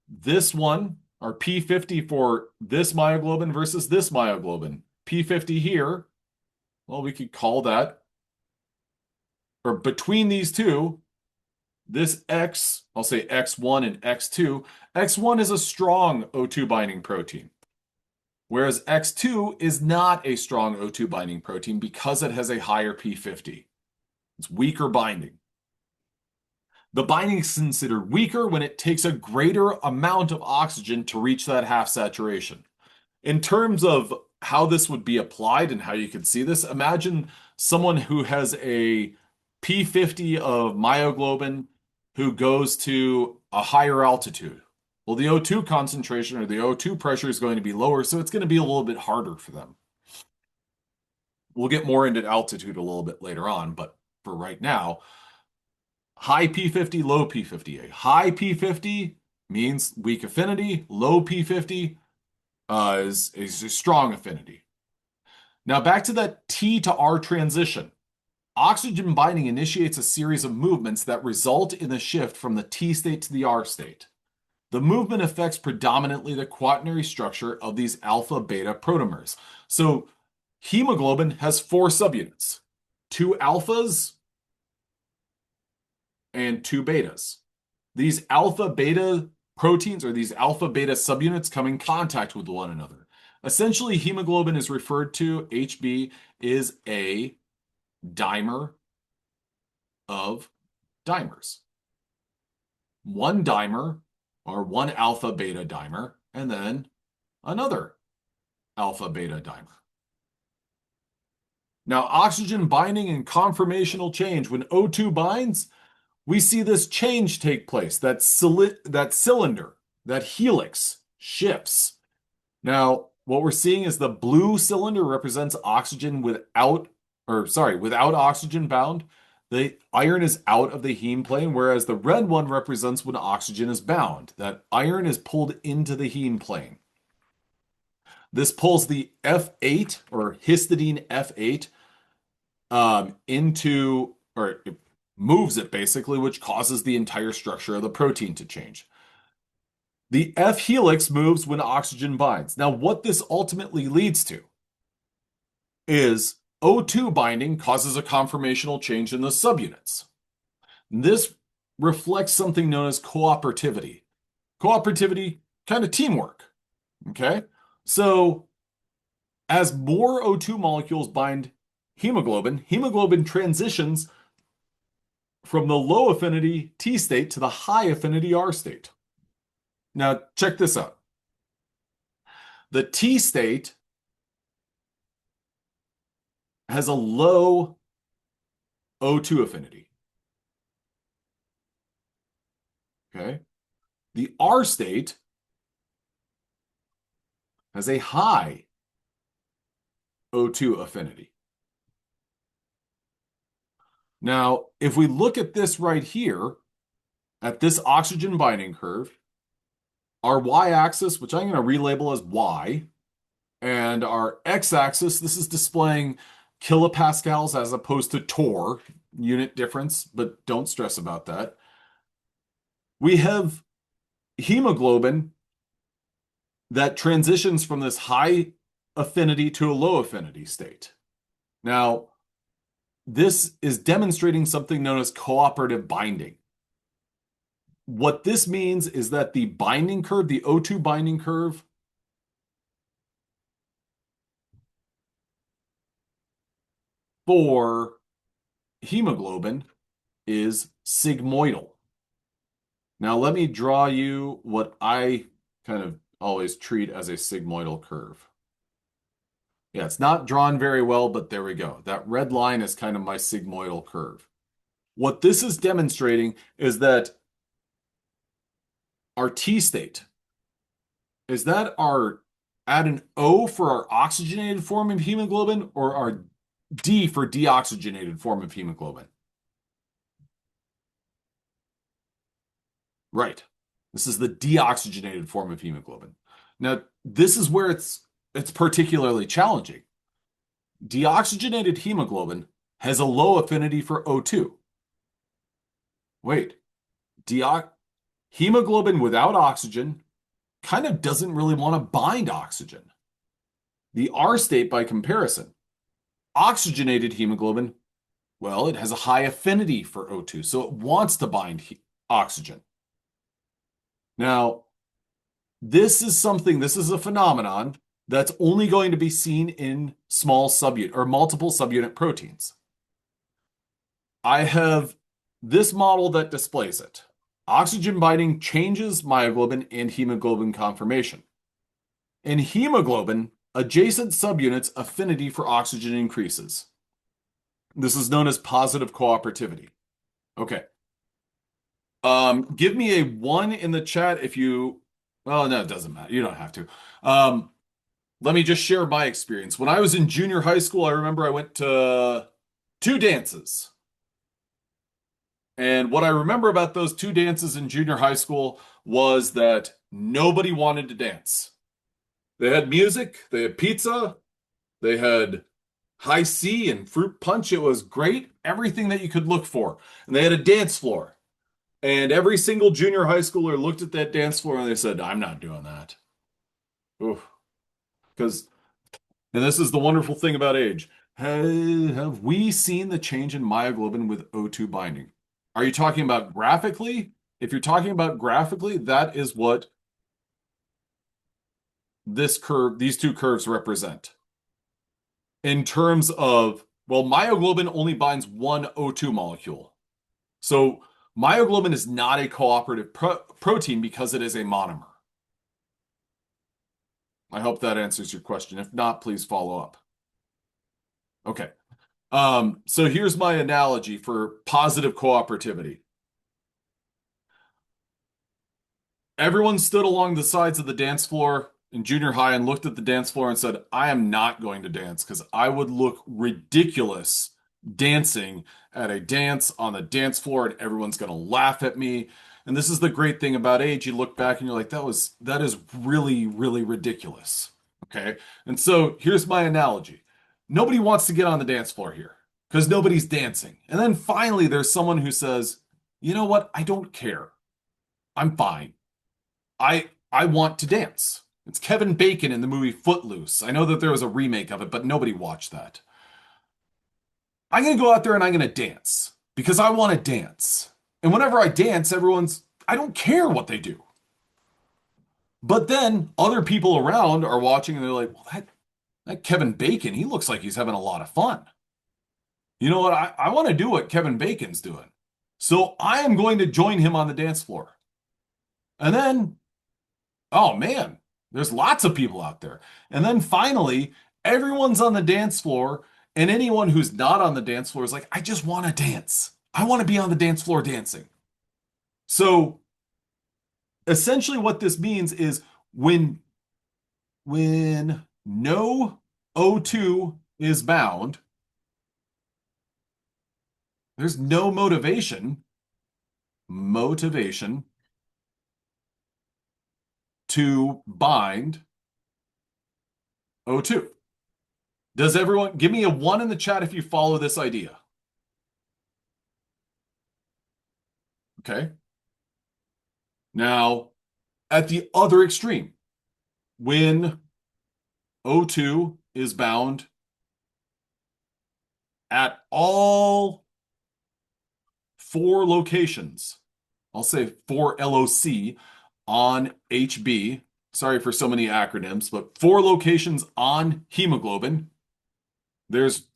this one, our P50 for this myoglobin versus this myoglobin, P50 here, well, we could call that, or between these two, this X, I'll say X1 and X2. X1 is a strong O2 binding protein, whereas X2 is not a strong O2 binding protein because it has a higher P50. It's weaker binding. The binding is considered weaker when it takes a greater amount of oxygen to reach that half saturation. In terms of how this would be applied and how you could see this, imagine someone who has a P50 of myoglobin who goes to a higher altitude. Well, the O2 concentration or the O2 pressure is going to be lower, so it's going to be a little bit harder for them. We'll get more into altitude a little bit later on, but for right now, high P50, low P50. A high P50 means weak affinity, low P50 is a strong affinity. Now back to that T to R transition. Oxygen binding initiates a series of movements that result in the shift from the T state to the R state. The movement affects predominantly the quaternary structure of these alpha beta protomers. So hemoglobin has four subunits, two alphas and two betas. These alpha beta proteins or these alpha beta subunits come in contact with one another. Essentially, hemoglobin is referred to, HB, is a dimer of dimers. One dimer or one alpha beta dimer, and then another alpha beta dimer. Now, oxygen binding and conformational change. When O2 binds, we see this change take place. That cylinder, that helix shifts. Now, what we're seeing is the blue cylinder represents oxygen without oxygen bound. The iron is out of the heme plane, whereas the red one represents when oxygen is bound. That iron is pulled into the heme plane. This pulls the F8 or histidine F8 into, or it moves it basically, which causes the entire structure of the protein to change. The F helix moves when oxygen binds. Now, what this ultimately leads to is O2 binding causes a conformational change in the subunits. This reflects something known as cooperativity. Cooperativity, kind of teamwork. Okay? So, as more O2 molecules bind hemoglobin, hemoglobin transitions from the low affinity T state to the high affinity R state. Now, check this out. The T state has a low O2 affinity. Okay. The R state has a high O2 affinity. Now, if we look at this right here, at this oxygen binding curve, our y-axis, which I'm going to relabel as y, and our x-axis, this is displaying kilopascals as opposed to torr, unit difference, but don't stress about that. We have hemoglobin that transitions from this high affinity to a low affinity state. Now, this is demonstrating something known as cooperative binding. What this means is that the binding curve, the O2 binding curve, for hemoglobin is sigmoidal. Now, let me draw you what I kind of always treat as a sigmoidal curve. Yeah, it's not drawn very well, but there we go. That red line is kind of my sigmoidal curve. What this is demonstrating is that our T state is that our at an O for our oxygenated form of hemoglobin or our D for deoxygenated form of hemoglobin? Right. This is the deoxygenated form of hemoglobin. Now, this is where it's particularly challenging. Deoxygenated hemoglobin has a low affinity for O2. Wait, deox hemoglobin without oxygen kind of doesn't really want to bind oxygen. The R state, by comparison, oxygenated hemoglobin, well, it has a high affinity for O2, so it wants to bind oxygen. Now, this is a phenomenon that's only going to be seen in small subunit or multiple subunit proteins. I have this model that displays it. Oxygen binding changes myoglobin and hemoglobin conformation. In hemoglobin, adjacent subunits affinity for oxygen increases. This is known as positive cooperativity. Okay. Give me a one in the chat if you, well, no, it doesn't matter. You don't have to. Let me just share my experience. When I was in junior high school, I remember I went to two dances. And what I remember about those two dances in junior high school was that nobody wanted to dance. They had music, they had pizza, they had high C and fruit punch. It was great, everything that you could look for. And they had a dance floor. And every single junior high schooler looked at that dance floor and they said, I'm not doing that. Oof. Because, and this is the wonderful thing about age. Have we seen the change in myoglobin with O2 binding? Are you talking about graphically? If you're talking about graphically, that is what this curve, these two curves represent. In terms of, well, myoglobin only binds one O2 molecule. So myoglobin is not a cooperative protein because it is a monomer. I hope that answers your question. If not, please follow up. Okay. So here's my analogy for positive cooperativity. Everyone stood along the sides of the dance floor in junior high and looked at the dance floor and said, I am not going to dance because I would look ridiculous dancing at a dance on the dance floor and everyone's going to laugh at me. And this is the great thing about age. You look back and you're like, that is really, really ridiculous. Okay. And so here's my analogy. Nobody wants to get on the dance floor here because nobody's dancing. And then finally, there's someone who says, you know what? I don't care. I'm fine. I want to dance. It's Kevin Bacon in the movie Footloose. I know that there was a remake of it, but nobody watched that. I'm going to go out there and I'm going to dance because I want to dance. And whenever I dance, I don't care what they do. But then other people around are watching and they're like, well, that Kevin Bacon, he looks like he's having a lot of fun. You know what? I want to do what Kevin Bacon's doing. So I am going to join him on the dance floor. And then, oh man, there's lots of people out there. And then finally, everyone's on the dance floor, and anyone who's not on the dance floor is like, I just want to dance. I want to be on the dance floor dancing. So essentially what this means is when no O2 is bound, There's no motivation to bind O2. Does everyone give me a one in the chat if you follow this idea? Okay. Now, at the other extreme, when O2 is bound at all four locations, I'll say four LOC on HB. Sorry for so many acronyms, but four locations on hemoglobin. There's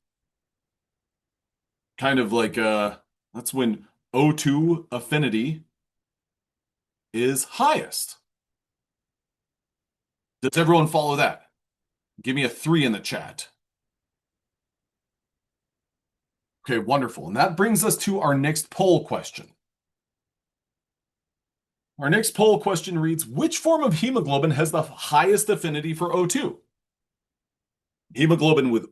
kind of like that's when O2 affinity is highest. Does everyone follow that? Give me a three in the chat. Okay, wonderful. And that brings us to our next poll question. Our next poll question reads, which form of hemoglobin has the highest affinity for O2? Hemoglobin with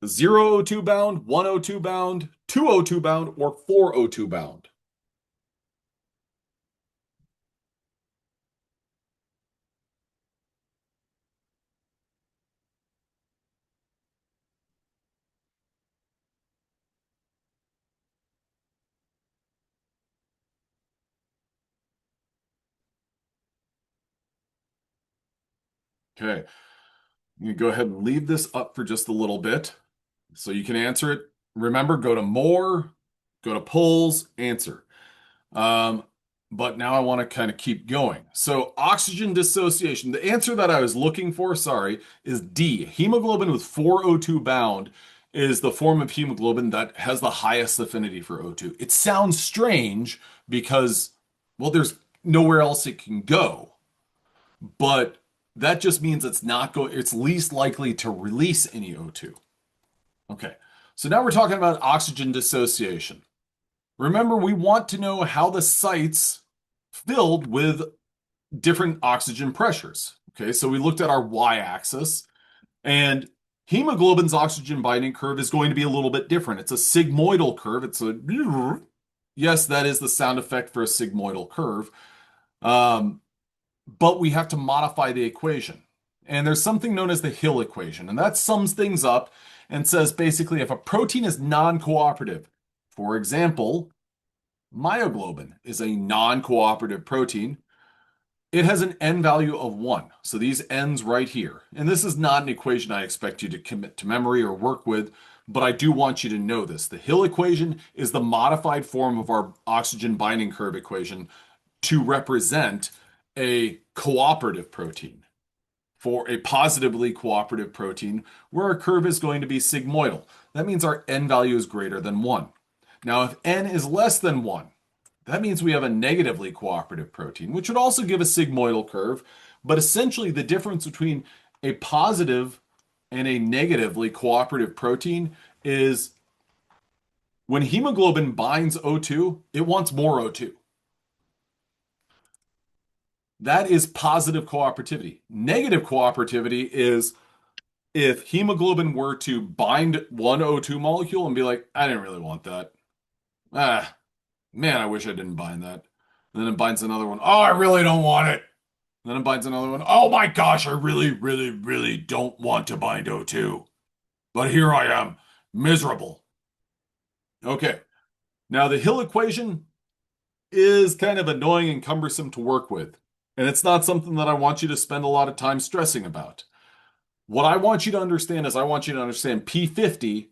0 O2 bound, 1 O2 bound, 2 O2 bound, or 4 O2 bound? Okay, you go ahead and leave this up for just a little bit so you can answer it. Remember, go to more, go to polls, answer. Um, but now I want to kind of keep going. So oxygen dissociation, the answer that I was looking for, sorry, is D. Hemoglobin with 4O2 bound is the form of hemoglobin that has the highest affinity for O2. It sounds strange because, well, there's nowhere else it can go, but that just means it's least likely to release any O2. Okay. So now we're talking about oxygen dissociation. Remember, we want to know how the site's filled with different oxygen pressures. Okay, so we looked at our y-axis, and hemoglobin's oxygen binding curve is going to be a little bit different. It's a sigmoidal curve. Yes, that is the sound effect for a sigmoidal curve. But we have to modify the equation. And there's something known as the Hill equation, and that sums things up and says basically if a protein is non-cooperative, for example, myoglobin is a non-cooperative protein. It has an n value of 1. So these n's right here. And this is not an equation I expect you to commit to memory or work with, but I do want you to know this. The Hill equation is the modified form of our oxygen binding curve equation to represent a cooperative protein. For a positively cooperative protein, where our curve is going to be sigmoidal. That means our n value is greater than 1. Now, if n is less than 1, that means we have a negatively cooperative protein, which would also give a sigmoidal curve. But essentially, the difference between a positive and a negatively cooperative protein is when hemoglobin binds O2, it wants more O2. That is positive cooperativity. Negative cooperativity is if hemoglobin were to bind one O2 molecule and be like, I didn't really want that. Ah, man, I wish I didn't bind that. And then it binds another one. Oh, I really don't want it. And then it binds another one. Oh my gosh, I really, really, really don't want to bind O2. But here I am, miserable. Okay. Now the Hill equation is kind of annoying and cumbersome to work with. And it's not something that I want you to spend a lot of time stressing about. What I want you to understand is I want you to understand P50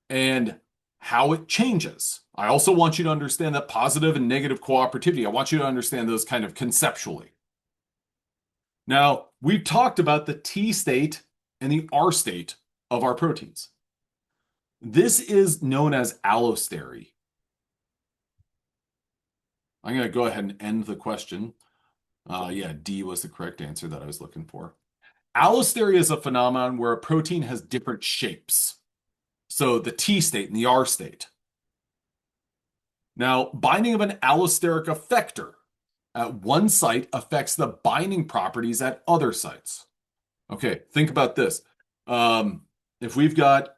and how it changes. I also want you to understand that positive and negative cooperativity. I want you to understand those kind of conceptually. Now, we've talked about the T state and the R state of our proteins. This is known as allostery. I'm going to go ahead and end the question. Yeah, D was the correct answer that I was looking for. Allostery is a phenomenon where a protein has different shapes. So the T state and the R state. Now, binding of an allosteric effector at one site affects the binding properties at other sites. Okay, think about this. If we've got,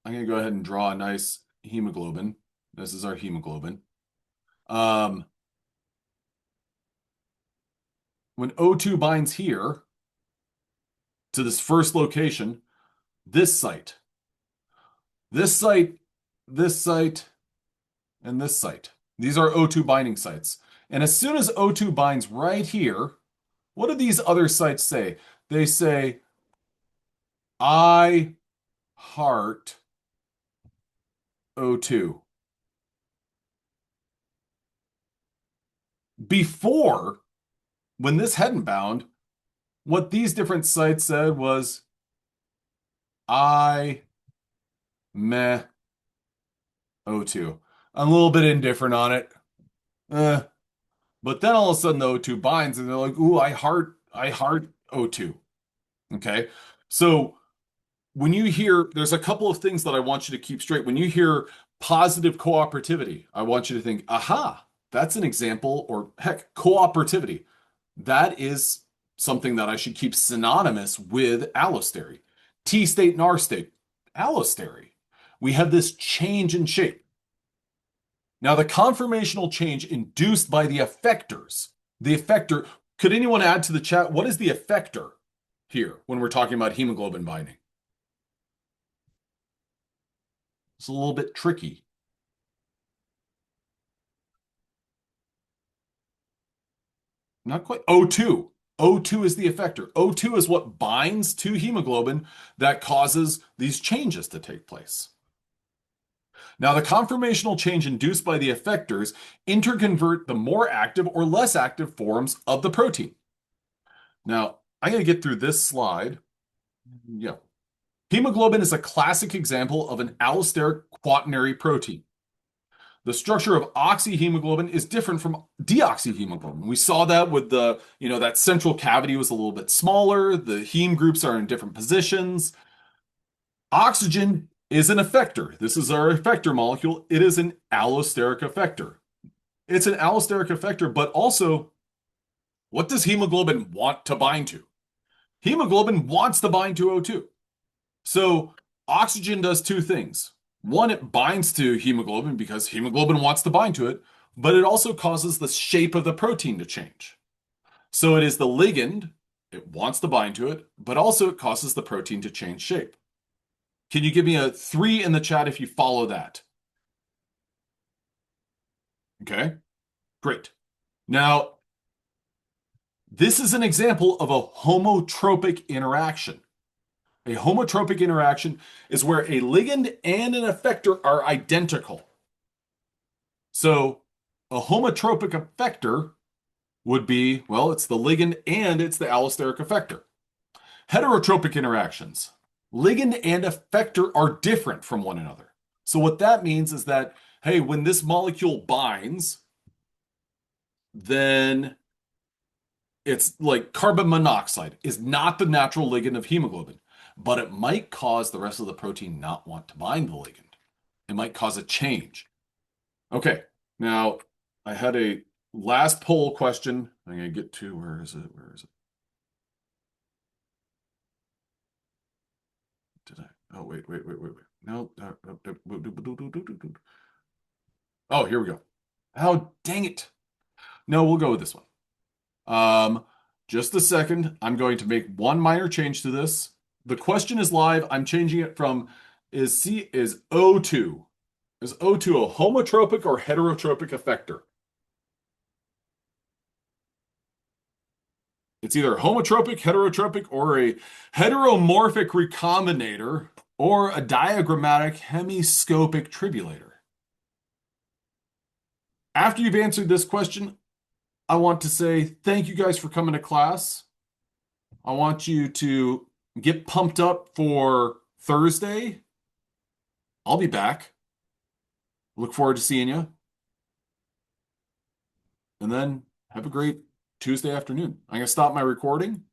I'm going to go ahead and draw a nice hemoglobin. This is our hemoglobin. Um, when O2 binds here to this first location, this site, this site, this site, and this site. These are O2 binding sites. And as soon as O2 binds right here, what do these other sites say? They say, I heart O2. Before, when this hadn't bound, what these different sites said was, I meh O2. I'm a little bit indifferent on it. Eh. But then all of a sudden the O2 binds and they're like, ooh, I heart O2. Okay. So when you hear, there's a couple of things that I want you to keep straight. When you hear positive cooperativity, I want you to think, aha, that's an example, or heck, cooperativity. That is something that I should keep synonymous with allostery. T state and R state, allostery. We have this change in shape. Now, the conformational change induced by the effector, could anyone add to the chat? What is the effector here when we're talking about hemoglobin binding? It's a little bit tricky. Not quite. O2. O2 is the effector. O2 is what binds to hemoglobin that causes these changes to take place. Now, the conformational change induced by the effectors interconvert the more active or less active forms of the protein. Now, I'm going to get through this slide. Yeah. Hemoglobin is a classic example of an allosteric quaternary protein. The structure of oxyhemoglobin is different from deoxyhemoglobin. We saw that with that central cavity was a little bit smaller. The heme groups are in different positions. Oxygen is an effector. This is our effector molecule. It is an allosteric effector. It's an allosteric effector, but also, what does hemoglobin want to bind to? Hemoglobin wants to bind to O2. So oxygen does two things. One, it binds to hemoglobin because hemoglobin wants to bind to it, but it also causes the shape of the protein to change. So it is the ligand, it wants to bind to it, but also it causes the protein to change shape. Can you give me a 3 in the chat if you follow that? Okay, great. Now, this is an example of a homotropic interaction. A homotropic interaction is where a ligand and an effector are identical. So a homotropic effector would be, well, it's the ligand and it's the allosteric effector. Heterotropic interactions. Ligand and effector are different from one another. So what that means is that, hey, when this molecule binds, then it's like carbon monoxide is not the natural ligand of hemoglobin, but it might cause the rest of the protein not want to bind the ligand. It might cause a change. Okay, now I had a last poll question. I'm going to get to, where is it? Where is it? Did I? Oh, wait. No. Oh, here we go. Oh, dang it. No, we'll go with this one. Just a second. I'm going to make one minor change to this. The question is live. I'm changing it from is O2. Is O2 a homotropic or heterotropic effector? It's either homotropic, heterotropic, or a heteromorphic recombinator, or a diagrammatic hemiscopic tribulator. After you've answered this question, I want to say thank you guys for coming to class. I want you to get pumped up for Thursday. I'll be back. Look forward to seeing you. And then have a great Tuesday afternoon. I'm going to stop my recording.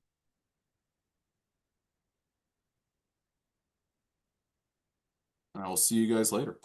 And I will see you guys later.